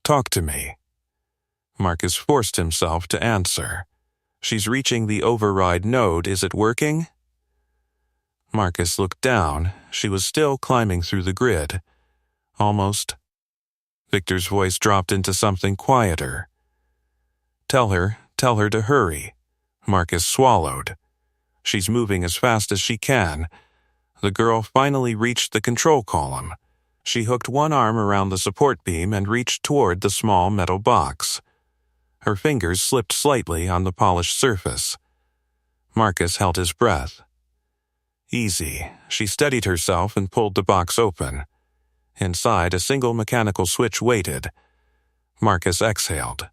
Talk to me. Marcus forced himself to answer. She's reaching the override node. Is it working? Marcus looked down. She was still climbing through the grid. Almost. Victor's voice dropped into something quieter. Tell her to hurry. Marcus swallowed. She's moving as fast as she can. The girl finally reached the control column. She hooked one arm around the support beam and reached toward the small metal box. Her fingers slipped slightly on the polished surface. Marcus held his breath. Easy. She steadied herself and pulled the box open. Inside, a single mechanical switch waited. Marcus exhaled.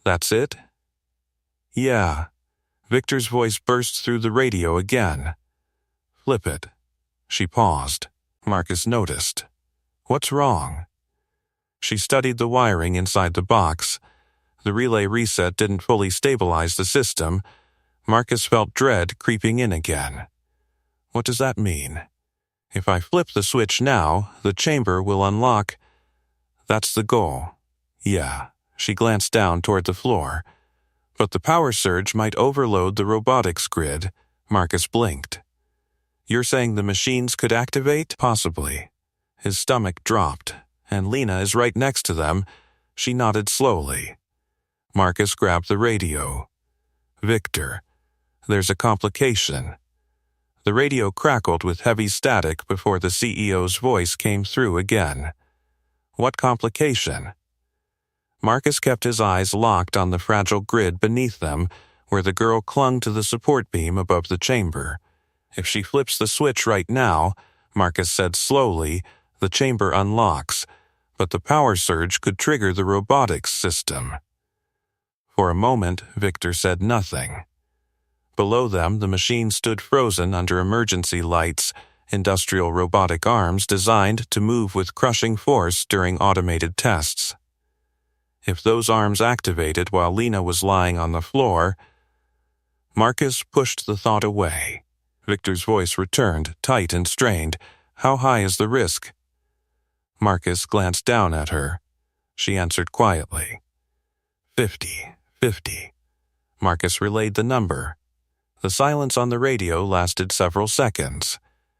That's it? Yeah. Victor's voice burst through the radio again. Flip it. She paused. Marcus noticed. What's wrong? She studied the wiring inside the box. The relay reset didn't fully stabilize the system. Marcus felt dread creeping in again. What does that mean? If I flip the switch now, the chamber will unlock. That's the goal. Yeah. She glanced down toward the floor. But the power surge might overload the robotics grid. Marcus blinked. You're saying the machines could activate? Possibly. His stomach dropped. And Lena is right next to them. She nodded slowly. Marcus grabbed the radio. Victor, there's a complication. The radio crackled with heavy static before the CEO's voice came through again. What complication? Marcus kept his eyes locked on the fragile grid beneath them, where the girl clung to the support beam above the chamber. If she flips the switch right now, Marcus said slowly, the chamber unlocks, but the power surge could trigger the robotics system. For a moment, Victor said nothing. Below them, the machine stood frozen under emergency lights, industrial robotic arms designed to move with crushing force during automated tests. If those arms activated while Lena was lying on the floor, Marcus pushed the thought away. Victor's voice returned, tight and strained. How high is the risk? Marcus glanced down at her. She answered quietly. 50. Marcus relayed the number. The silence on the radio lasted several seconds.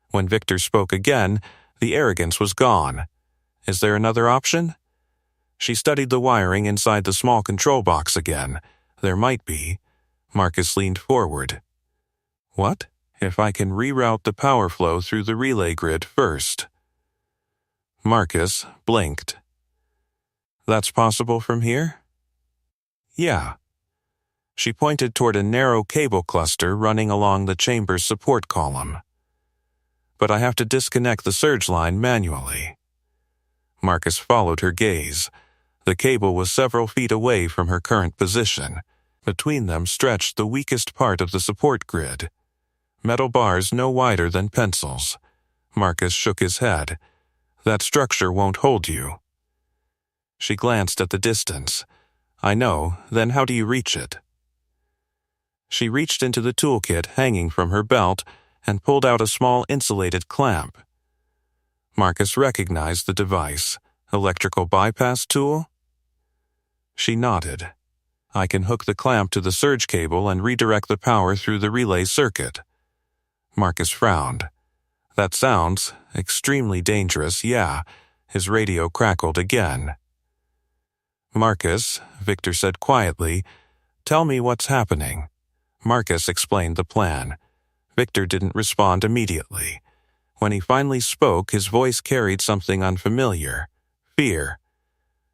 When Victor spoke again, the arrogance was gone. Is there another option? She studied the wiring inside the small control box again. There might be. Marcus leaned forward. What? if I can reroute the power flow through the relay grid first. Marcus blinked. That's possible from here? Yeah. She pointed toward a narrow cable cluster running along the chamber's support column. But I have to disconnect the surge line manually. Marcus followed her gaze. The cable was several feet away from her current position. Between them stretched the weakest part of the support grid. Metal bars no wider than pencils. Marcus shook his head. That structure won't hold you. She glanced at the distance. I know, then how do you reach it? She reached into the toolkit hanging from her belt and pulled out a small insulated clamp. Marcus recognized the device. Electrical bypass tool? She nodded. I can hook the clamp to the surge cable and redirect the power through the relay circuit. Marcus frowned. That sounds extremely dangerous, yeah. His radio crackled again. Marcus, Victor said quietly, tell me what's happening. Marcus explained the plan. Victor didn't respond immediately. When he finally spoke, his voice carried something unfamiliar. Fear.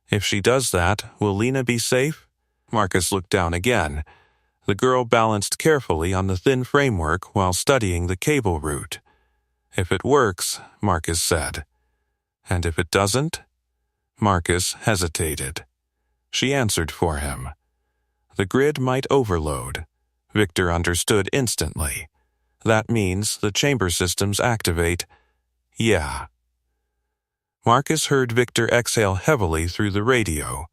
If she does that, will Lena be safe? Marcus looked down again. The girl balanced carefully on the thin framework while studying the cable route. If it works, Marcus said. And if it doesn't? Marcus hesitated. She answered for him. The grid might overload. Victor understood instantly. That means the chamber systems activate. Yeah. Marcus heard Victor exhale heavily through the radio.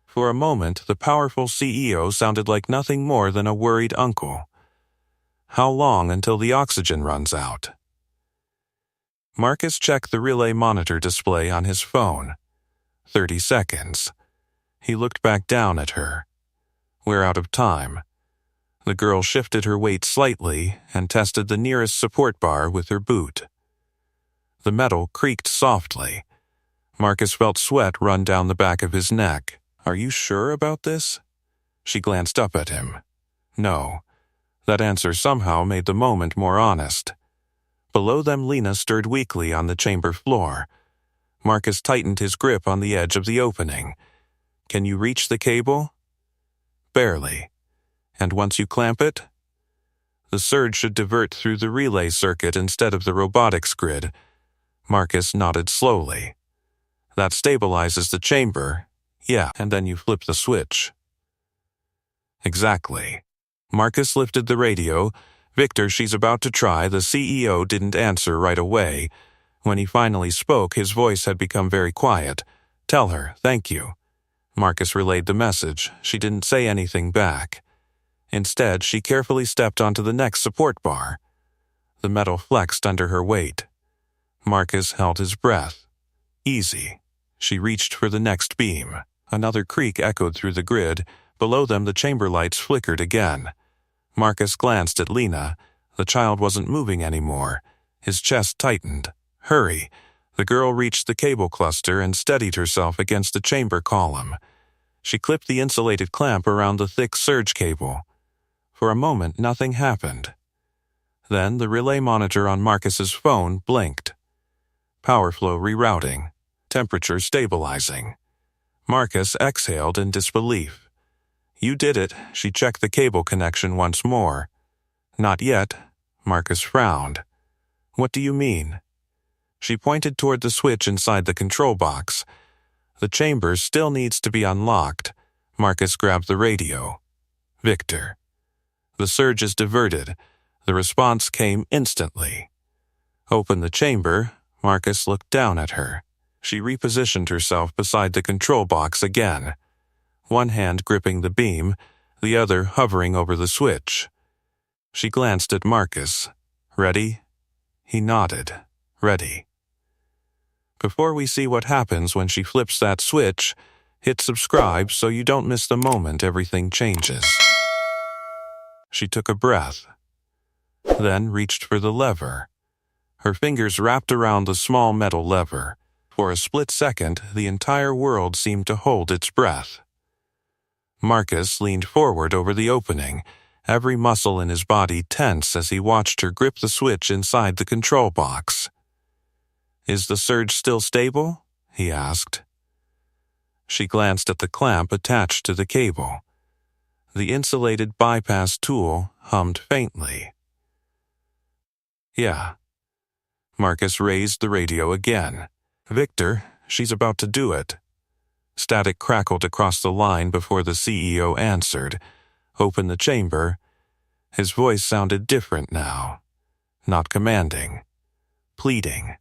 For a moment, the powerful CEO sounded like nothing more than a worried uncle. How long until the oxygen runs out? Marcus checked the relay monitor display on his phone. 30 seconds. He looked back down at her. We're out of time. The girl shifted her weight slightly and tested the nearest support bar with her boot. The metal creaked softly. Marcus felt sweat run down the back of his neck. Are you sure about this? She glanced up at him. No. That answer somehow made the moment more honest. Below them, Lena stirred weakly on the chamber floor. Marcus tightened his grip on the edge of the opening. Can you reach the cable? Barely. And once you clamp it? The surge should divert through the relay circuit instead of the robotics grid. Marcus nodded slowly. That stabilizes the chamber. Yeah, and then you flip the switch. Exactly. Marcus lifted the radio. Victor, she's about to try. The CEO didn't answer right away. When he finally spoke, his voice had become very quiet. Tell her, thank you. Marcus relayed the message. She didn't say anything back. Instead, she carefully stepped onto the next support bar. The metal flexed under her weight. Marcus held his breath. Easy. She reached for the next beam. Another creak echoed through the grid. Below them, the chamber lights flickered again. Marcus glanced at Lena. The child wasn't moving anymore. His chest tightened. Hurry. The girl reached the cable cluster and steadied herself against the chamber column. She clipped the insulated clamp around the thick surge cable. For a moment, nothing happened. Then the relay monitor on Marcus's phone blinked. Power flow rerouting. Temperature stabilizing. Marcus exhaled in disbelief. You did it. She checked the cable connection once more. Not yet. Marcus frowned. What do you mean? She pointed toward the switch inside the control box. The chamber still needs to be unlocked. Marcus grabbed the radio. Victor. The surge is diverted. The response came instantly. Open the chamber. Marcus looked down at her. She repositioned herself beside the control box again. One hand gripping the beam, the other hovering over the switch. She glanced at Marcus. Ready? He nodded. Ready. Before we see what happens when she flips that switch, hit subscribe so you don't miss the moment everything changes. She took a breath, then reached for the lever. Her fingers wrapped around the small metal lever. For a split second, the entire world seemed to hold its breath. Marcus leaned forward over the opening. every muscle in his body tense as he watched her grip the switch inside the control box. "Is the surge still stable?" he asked. She glanced at the clamp attached to the cable. The insulated bypass tool hummed faintly. "Yeah." Marcus raised the radio again. "Victor, she's about to do it." Static crackled across the line before the CEO answered. "Open the chamber." His voice sounded different now. Not commanding. Pleading.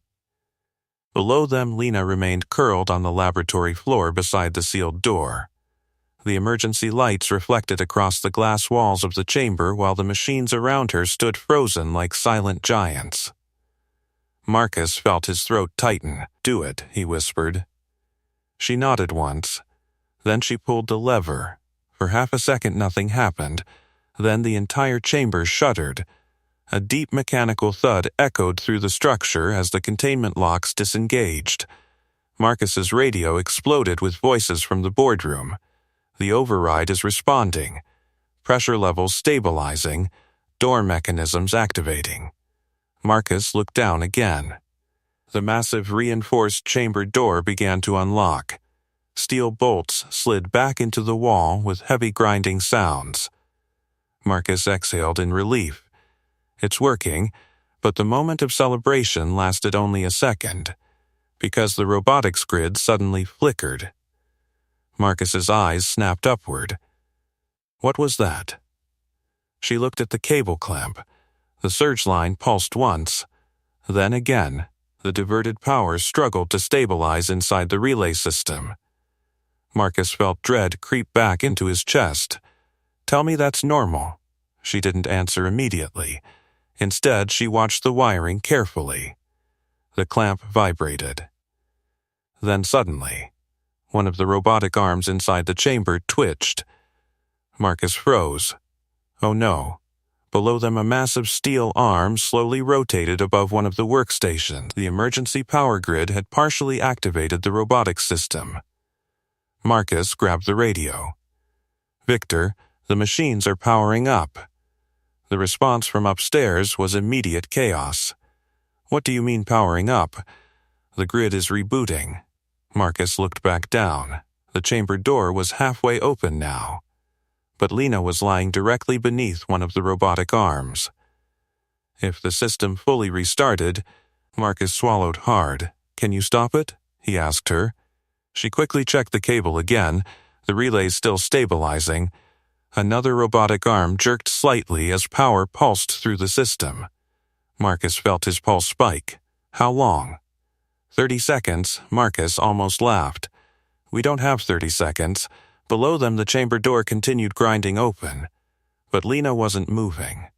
Below them, Lena remained curled on the laboratory floor beside the sealed door. The emergency lights reflected across the glass walls of the chamber while the machines around her stood frozen like silent giants. Marcus felt his throat tighten. "Do it," he whispered. She nodded once. Then she pulled the lever. For half a second nothing happened. Then the entire chamber shuddered. A deep mechanical thud echoed through the structure as the containment locks disengaged. Marcus's radio exploded with voices from the boardroom. "The override is responding. Pressure levels stabilizing. Door mechanisms activating." Marcus looked down again. The massive reinforced chamber door began to unlock. Steel bolts slid back into the wall with heavy grinding sounds. Marcus exhaled in relief. It's working, but the moment of celebration lasted only a second, because the robotics grid suddenly flickered. Marcus's eyes snapped upward. What was that? She looked at the cable clamp. The surge line pulsed once. Then again, the diverted power struggled to stabilize inside the relay system. Marcus felt dread creep back into his chest. "Tell me that's normal." She didn't answer immediately. Instead, she watched the wiring carefully. The clamp vibrated. Then suddenly, one of the robotic arms inside the chamber twitched. Marcus froze. Oh no. Below them, a massive steel arm slowly rotated above one of the workstations. The emergency power grid had partially activated the robotics system. Marcus grabbed the radio. "Victor, the machines are powering up." The response from upstairs was immediate chaos. "What do you mean powering up?" "The grid is rebooting." Marcus looked back down. The chamber door was halfway open now. But Lena was lying directly beneath one of the robotic arms. If the system fully restarted, Marcus swallowed hard. "Can you stop it?" he asked her. She quickly checked the cable again, the relays still stabilizing. Another robotic arm jerked slightly as power pulsed through the system. Marcus felt his pulse spike. How long? 30 seconds, Marcus almost laughed. "We don't have 30 seconds. Below them, the chamber door continued grinding open. But Lena wasn't moving.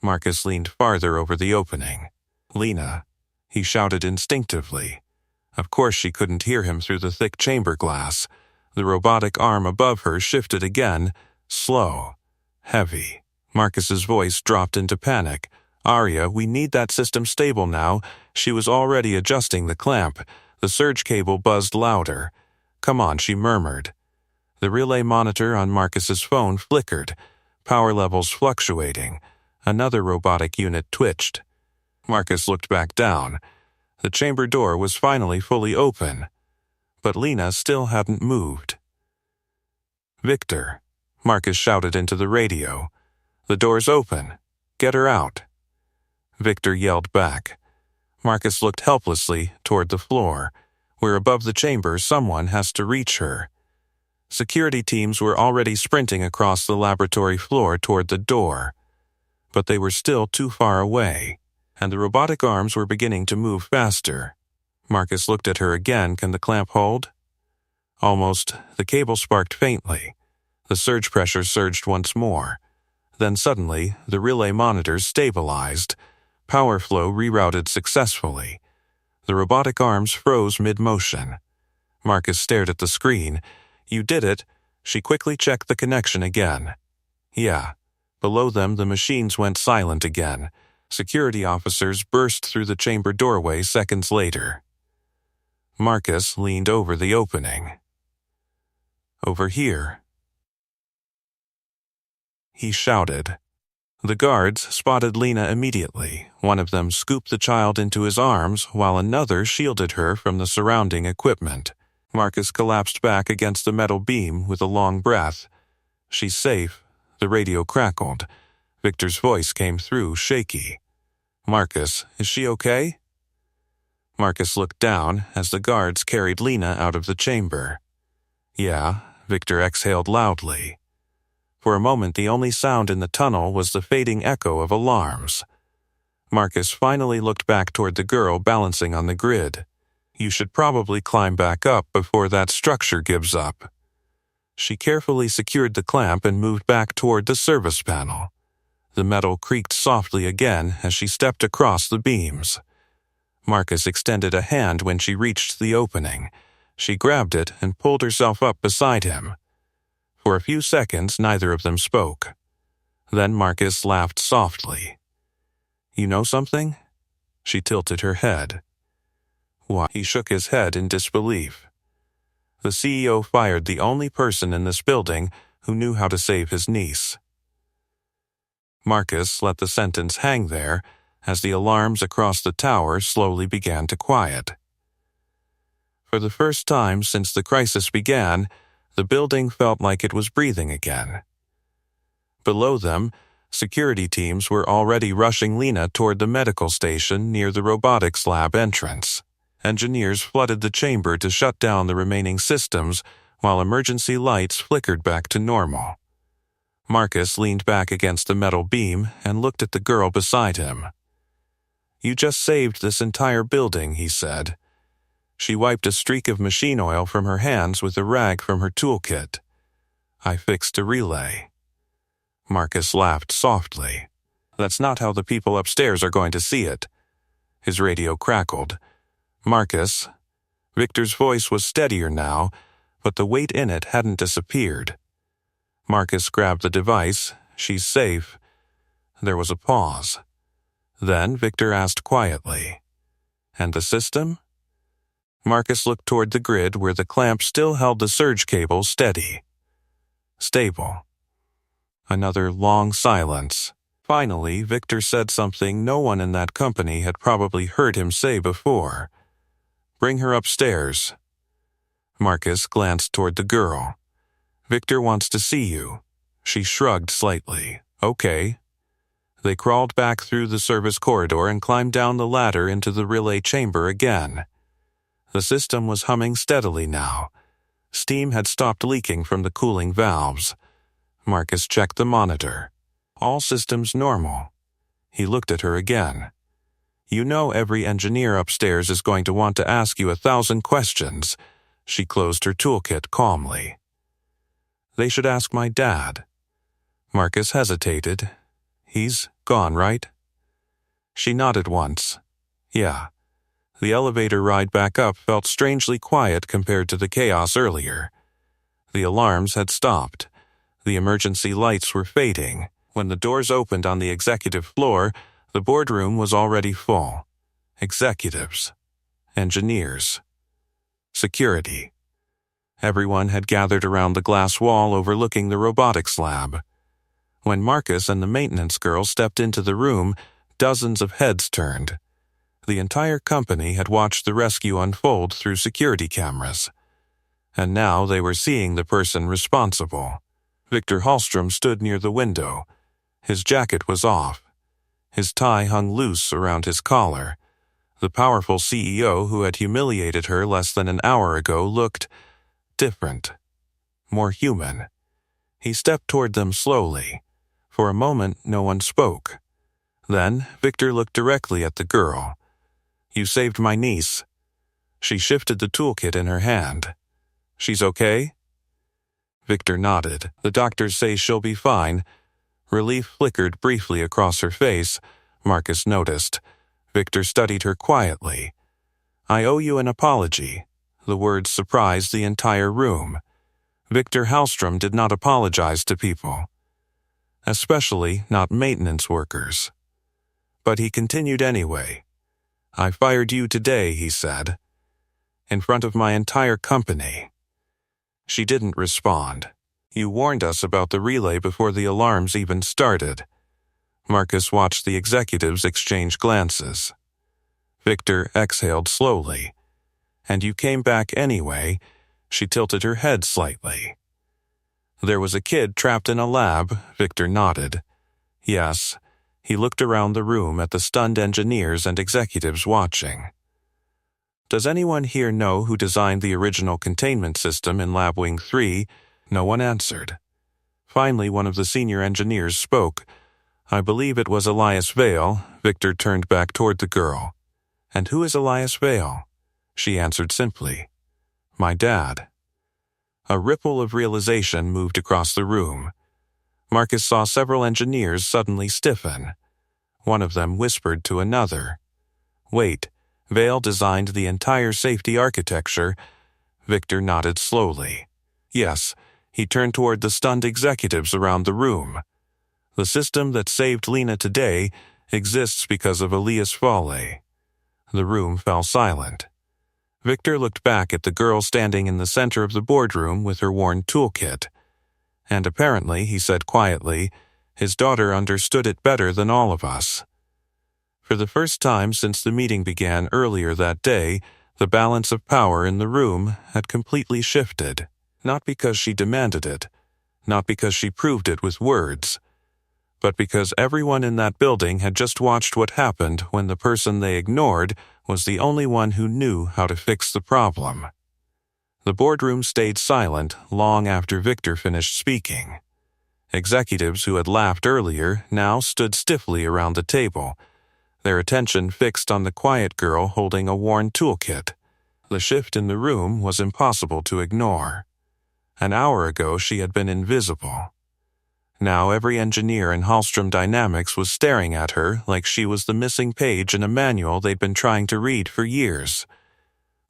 Marcus leaned farther over the opening. "Lena," he shouted instinctively. Of course she couldn't hear him through the thick chamber glass. The robotic arm above her shifted again, slow, heavy. Marcus's voice dropped into panic. "Arya, we need that system stable now." She was already adjusting the clamp. The surge cable buzzed louder. "Come on," she murmured. The relay monitor on Marcus's phone flickered, power levels fluctuating. Another robotic unit twitched. Marcus looked back down. The chamber door was finally fully open, but Lena still hadn't moved. "Victor," Marcus shouted into the radio. "The door's open. Get her out." Victor yelled back. Marcus looked helplessly toward the floor, where above the chamber someone has to reach her. Security teams were already sprinting across the laboratory floor toward the door, but they were still too far away, and the robotic arms were beginning to move faster. Marcus looked at her again. Can the clamp hold? Almost. The cable sparked faintly. The surge pressure surged once more. Then suddenly, the relay monitors stabilized. Power flow rerouted successfully. The robotic arms froze mid-motion. Marcus stared at the screen. "You did it." She quickly checked the connection again. Yeah. Below them, the machines went silent again. Security officers burst through the chamber doorway seconds later. Marcus leaned over the opening. "Over here." he shouted. The guards spotted Lena immediately. One of them scooped the child into his arms, while another shielded her from the surrounding equipment. Marcus collapsed back against the metal beam with a long breath. "She's safe," the radio crackled. Victor's voice came through, shaky. "Marcus, is she okay?" Marcus looked down as the guards carried Lena out of the chamber. "Yeah," Victor exhaled loudly. For a moment, the only sound in the tunnel was the fading echo of alarms. Marcus finally looked back toward the girl balancing on the grid. "You should probably climb back up before that structure gives up." She carefully secured the clamp and moved back toward the service panel. The metal creaked softly again as she stepped across the beams. Marcus extended a hand when she reached the opening. She grabbed it and pulled herself up beside him. For a few seconds, neither of them spoke. Then Marcus laughed softly. "You know something?" She tilted her head. "What?" He shook his head in disbelief. The CEO fired the only person in this building who knew how to save his niece. Marcus let the sentence hang there as the alarms across the tower slowly began to quiet. For the first time since the crisis began, the building felt like it was breathing again. Below them, security teams were already rushing Lena toward the medical station near the robotics lab entrance. Engineers flooded the chamber to shut down the remaining systems while emergency lights flickered back to normal. Marcus leaned back against the metal beam and looked at the girl beside him. "You just saved this entire building," he said. She wiped a streak of machine oil from her hands with a rag from her toolkit. "I fixed a relay." Marcus laughed softly. "That's not how the people upstairs are going to see it." His radio crackled. "Marcus." Victor's voice was steadier now, but the weight in it hadn't disappeared. Marcus grabbed the device. "She's safe." There was a pause. Then Victor asked quietly, "And the system?" Marcus looked toward the grid where the clamp still held the surge cable steady. "Stable." Another long silence. Finally, Victor said something no one in that company had probably heard him say before. "Bring her upstairs." Marcus glanced toward the girl. "Victor wants to see you." She shrugged slightly. "Okay." They crawled back through the service corridor and climbed down the ladder into the relay chamber again. The system was humming steadily now. Steam had stopped leaking from the cooling valves. Marcus checked the monitor. All systems normal. He looked at her again. "You know every engineer upstairs is going to want to ask you 1,000 questions." She closed her toolkit calmly. "They should ask my dad." Marcus hesitated. "He's gone, right?" She nodded once. "Yeah." The elevator ride back up felt strangely quiet compared to the chaos earlier. The alarms had stopped. The emergency lights were fading. When the doors opened on the executive floor, the boardroom was already full. Executives. Engineers. Security. Everyone had gathered around the glass wall overlooking the robotics lab. When Marcus and the maintenance girl stepped into the room, dozens of heads turned. The entire company had watched the rescue unfold through security cameras. And now they were seeing the person responsible. Victor Hallstrom stood near the window. His jacket was off. His tie hung loose around his collar. The powerful CEO who had humiliated her less than an hour ago looked different, more human. He stepped toward them slowly. For a moment, no one spoke. Then Victor looked directly at the girl. "You saved my niece." She shifted the toolkit in her hand. "She's okay?" Victor nodded. "The doctors say she'll be fine." Relief flickered briefly across her face. Marcus noticed. Victor studied her quietly. "I owe you an apology." The words surprised the entire room. Victor Hallstrom did not apologize to people, especially not maintenance workers. But he continued anyway. "I fired you today," he said, "in front of my entire company." She didn't respond. You warned us about the relay before the alarms even started. Marcus watched the executives exchange glances. Victor exhaled slowly. And you came back anyway. She tilted her head slightly. There was a kid trapped in a lab, Victor nodded. Yes. He looked around the room at the stunned engineers and executives watching. Does anyone here know who designed the original containment system in Lab Wing 3? No one answered. Finally, one of the senior engineers spoke. I believe it was Elias Vale. Victor turned back toward the girl. And who is Elias Vale? She answered simply. My dad. A ripple of realization moved across the room. Marcus saw several engineers suddenly stiffen. One of them whispered to another. Wait, Vale designed the entire safety architecture. Victor nodded slowly. Yes, he turned toward the stunned executives around the room. The system that saved Lena today exists because of Elias Vale. The room fell silent. Victor looked back at the girl standing in the center of the boardroom with her worn toolkit. And apparently, he said quietly, his daughter understood it better than all of us. For the first time since the meeting began earlier that day, the balance of power in the room had completely shifted. Not because she demanded it, not because she proved it with words, but because everyone in that building had just watched what happened when the person they ignored was the only one who knew how to fix the problem. The boardroom stayed silent long after Victor finished speaking. Executives who had laughed earlier now stood stiffly around the table, their attention fixed on the quiet girl holding a worn toolkit. The shift in the room was impossible to ignore. An hour ago she had been invisible. Now every engineer in Hallstrom Dynamics was staring at her like she was the missing page in a manual they'd been trying to read for years.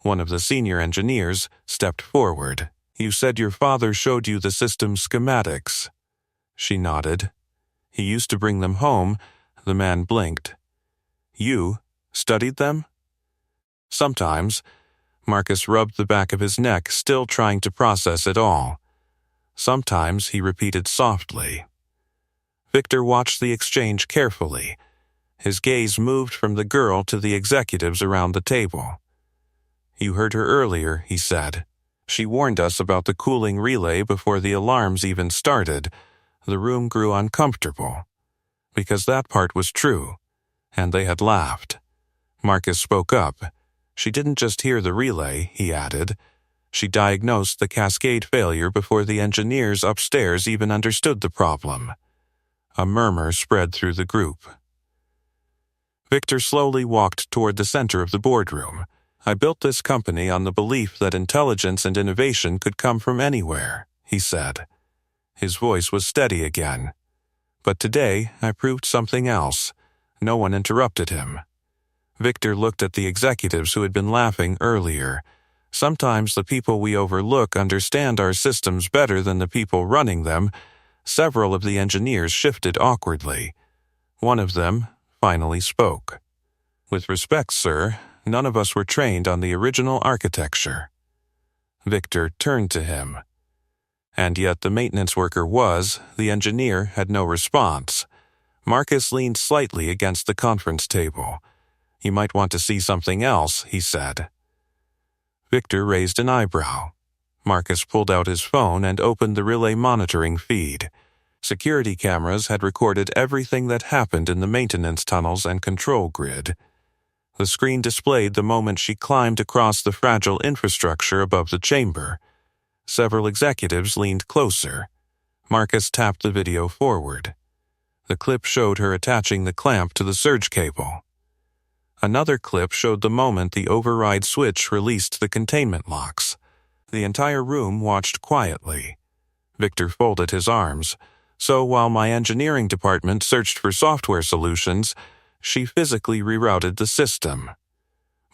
One of the senior engineers stepped forward. You said your father showed you the system's schematics. She nodded. He used to bring them home. The man blinked. You studied them? Sometimes. Marcus rubbed the back of his neck, still trying to process it all. Sometimes, he repeated softly. Victor watched the exchange carefully. His gaze moved from the girl to the executives around the table. You heard her earlier, he said. She warned us about the cooling relay before the alarms even started. The room grew uncomfortable. Because that part was true. And they had laughed. Marcus spoke up. She didn't just hear the relay, he added. She diagnosed the cascade failure before the engineers upstairs even understood the problem. A murmur spread through the group. Victor slowly walked toward the center of the boardroom. I built this company on the belief that intelligence and innovation could come from anywhere, he said. His voice was steady again. But today, I proved something else. No one interrupted him. Victor looked at the executives who had been laughing earlier. Sometimes the people we overlook understand our systems better than the people running them. Several of the engineers shifted awkwardly. One of them finally spoke. With respect, sir, none of us were trained on the original architecture. Victor turned to him. And yet the maintenance worker was. The engineer had no response. Marcus leaned slightly against the conference table. You might want to see something else, he said. Victor raised an eyebrow. Marcus pulled out his phone and opened the relay monitoring feed. Security cameras had recorded everything that happened in the maintenance tunnels and control grid. The screen displayed the moment she climbed across the fragile infrastructure above the chamber. Several executives leaned closer. Marcus tapped the video forward. The clip showed her attaching the clamp to the surge cable. Another clip showed the moment the override switch released the containment locks. The entire room watched quietly. Victor folded his arms. So while my engineering department searched for software solutions, she physically rerouted the system.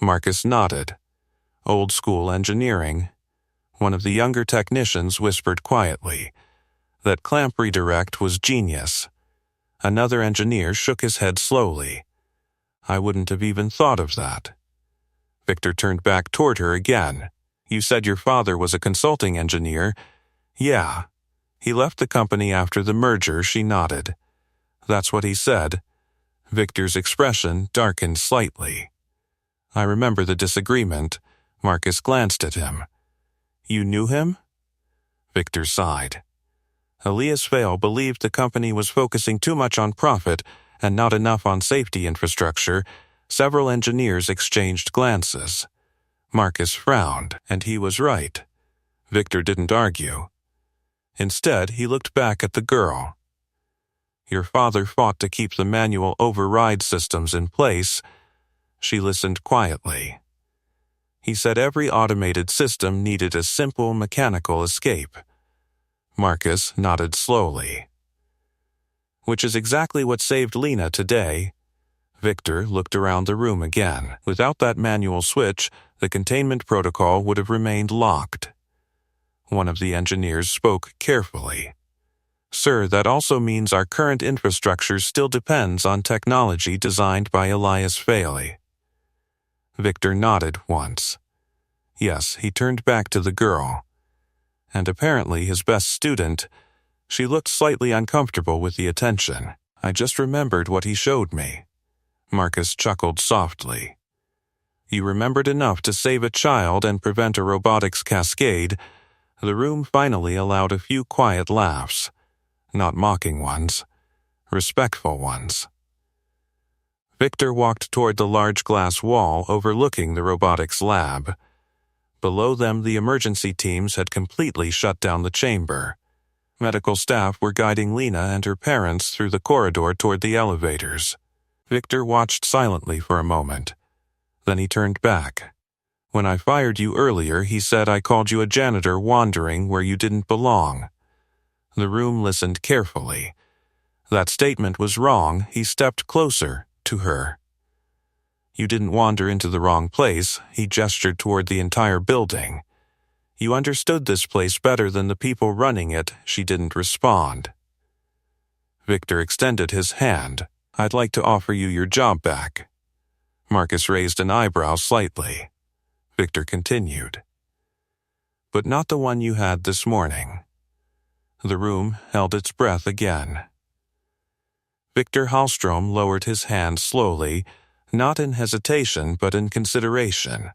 Marcus nodded. Old school engineering. One of the younger technicians whispered quietly. That clamp redirect was genius. Another engineer shook his head slowly. I wouldn't have even thought of that. Victor turned back toward her again. You said your father was a consulting engineer. Yeah. He left the company after the merger, she nodded. That's what he said. Victor's expression darkened slightly. I remember the disagreement. Marcus glanced at him. You knew him? Victor sighed. Elias Vale believed the company was focusing too much on profit and not enough on safety infrastructure. Several engineers exchanged glances. Marcus frowned, and he was right. Victor didn't argue. Instead, he looked back at the girl. Your father fought to keep the manual override systems in place. She listened quietly. He said every automated system needed a simple mechanical escape. Marcus nodded slowly. Which is exactly what saved Lena today. Victor looked around the room again. Without that manual switch, the containment protocol would have remained locked. One of the engineers spoke carefully. Sir, that also means our current infrastructure still depends on technology designed by Elias Vale. Victor nodded once. Yes, he turned back to the girl. And apparently his best student. She looked slightly uncomfortable with the attention. I just remembered what he showed me. Marcus chuckled softly. You remembered enough to save a child and prevent a robotics cascade. The room finally allowed a few quiet laughs. Not mocking ones. Respectful ones. Victor walked toward the large glass wall overlooking the robotics lab. Below them, the emergency teams had completely shut down the chamber. Medical staff were guiding Lena and her parents through the corridor toward the elevators. Victor watched silently for a moment. Then he turned back. When I fired you earlier, he said I called you a janitor wandering where you didn't belong. The room listened carefully. That statement was wrong. He stepped closer to her. You didn't wander into the wrong place. He gestured toward the entire building. You understood this place better than the people running it. She didn't respond. Victor extended his hand. I'd like to offer you your job back. Marcus raised an eyebrow slightly. Victor continued. But not the one you had this morning. The room held its breath again. Victor Hallstrom lowered his hand slowly, not in hesitation but in consideration.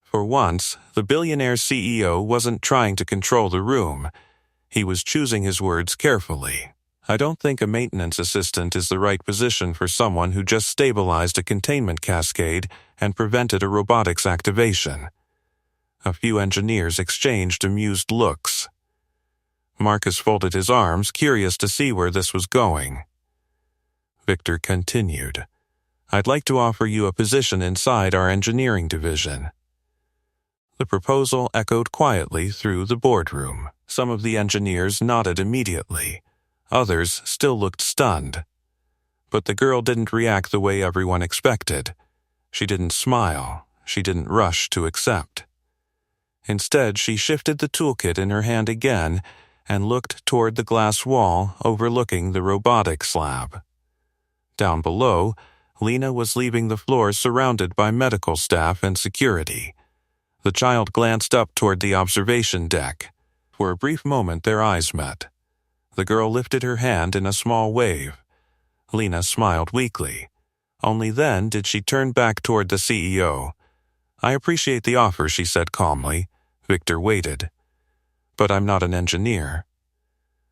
For once, the billionaire CEO wasn't trying to control the room. He was choosing his words carefully. I don't think a maintenance assistant is the right position for someone who just stabilized a containment cascade and prevented a robotics activation. A few engineers exchanged amused looks. Marcus folded his arms, curious to see where this was going. Victor continued. I'd like to offer you a position inside our engineering division. The proposal echoed quietly through the boardroom. Some of the engineers nodded immediately. Others still looked stunned. But the girl didn't react the way everyone expected. She didn't smile. She didn't rush to accept. Instead, she shifted the toolkit in her hand again and looked toward the glass wall overlooking the robotics lab. Down below, Lena was leaving the floor surrounded by medical staff and security. The child glanced up toward the observation deck. For a brief moment, their eyes met. The girl lifted her hand in a small wave. Lena smiled weakly. Only then did she turn back toward the CEO. I appreciate the offer, she said calmly. Victor waited. But I'm not an engineer.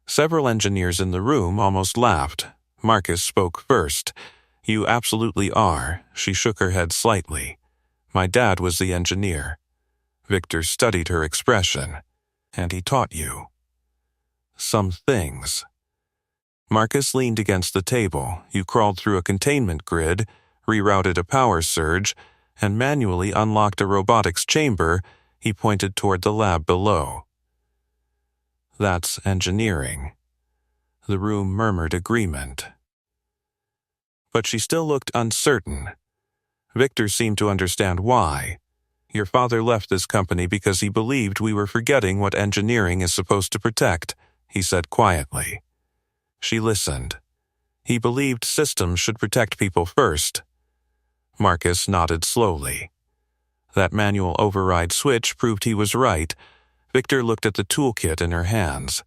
Several engineers in the room almost laughed. Marcus spoke first. You absolutely are. She shook her head slightly. My dad was the engineer. Victor studied her expression. And he taught you. Some things. Marcus leaned against the table. You crawled through a containment grid, rerouted a power surge, and manually unlocked a robotics chamber. He pointed toward the lab below. That's engineering. The room murmured agreement. But she still looked uncertain. Victor seemed to understand why. Your father left this company because he believed we were forgetting what engineering is supposed to protect, he said quietly. She listened. He believed systems should protect people first. Marcus nodded slowly. That manual override switch proved he was right. Victor looked at the toolkit in her hands.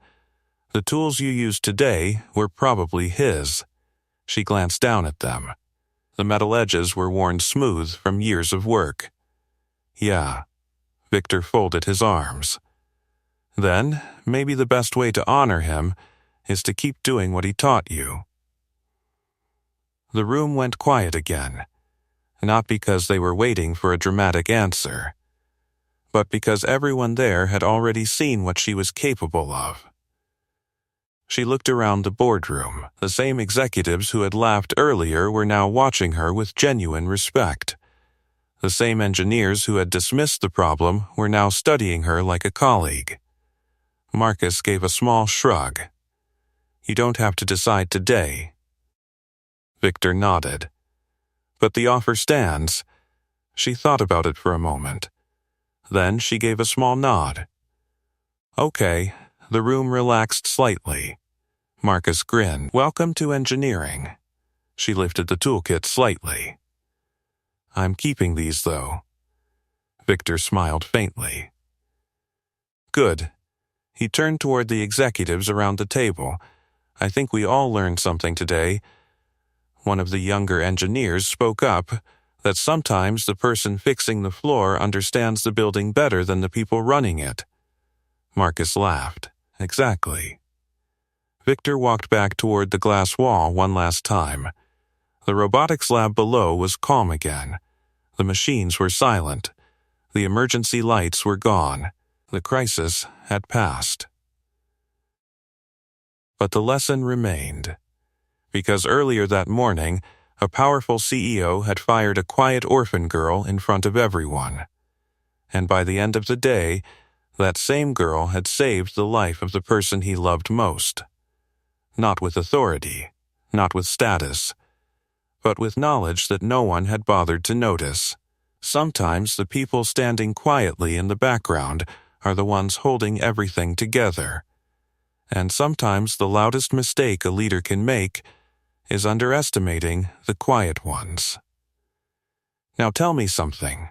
The tools you used today were probably his. She glanced down at them. The metal edges were worn smooth from years of work. Yeah. Victor folded his arms. Then, maybe the best way to honor him is to keep doing what he taught you. The room went quiet again, not because they were waiting for a dramatic answer, but because everyone there had already seen what she was capable of. She looked around the boardroom. The same executives who had laughed earlier were now watching her with genuine respect. The same engineers who had dismissed the problem were now studying her like a colleague. Marcus gave a small shrug. You don't have to decide today. Victor nodded. But the offer stands. She thought about it for a moment. Then she gave a small nod. Okay. The room relaxed slightly. Marcus grinned. Welcome to engineering. She lifted the toolkit slightly. I'm keeping these, though. Victor smiled faintly. Good. He turned toward the executives around the table. I think we all learned something today. One of the younger engineers spoke up that sometimes the person fixing the floor understands the building better than the people running it. Marcus laughed. Exactly. Victor walked back toward the glass wall one last time. The robotics lab below was calm again. The machines were silent. The emergency lights were gone. The crisis had passed. But the lesson remained. Because earlier that morning, a powerful CEO had fired a quiet orphan girl in front of everyone. And by the end of the day, that same girl had saved the life of the person he loved most. Not with authority, not with status, but with knowledge that no one had bothered to notice. Sometimes the people standing quietly in the background are the ones holding everything together. And sometimes the loudest mistake a leader can make is underestimating the quiet ones. Now tell me something.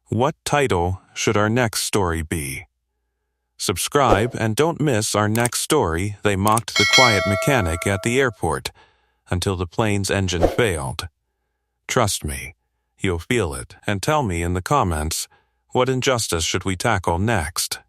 What title should our next story be? Subscribe and don't miss our next story. They mocked the quiet mechanic at the airport until the plane's engine failed. Trust me, you'll feel it, and tell me in the comments, what injustice should we tackle next?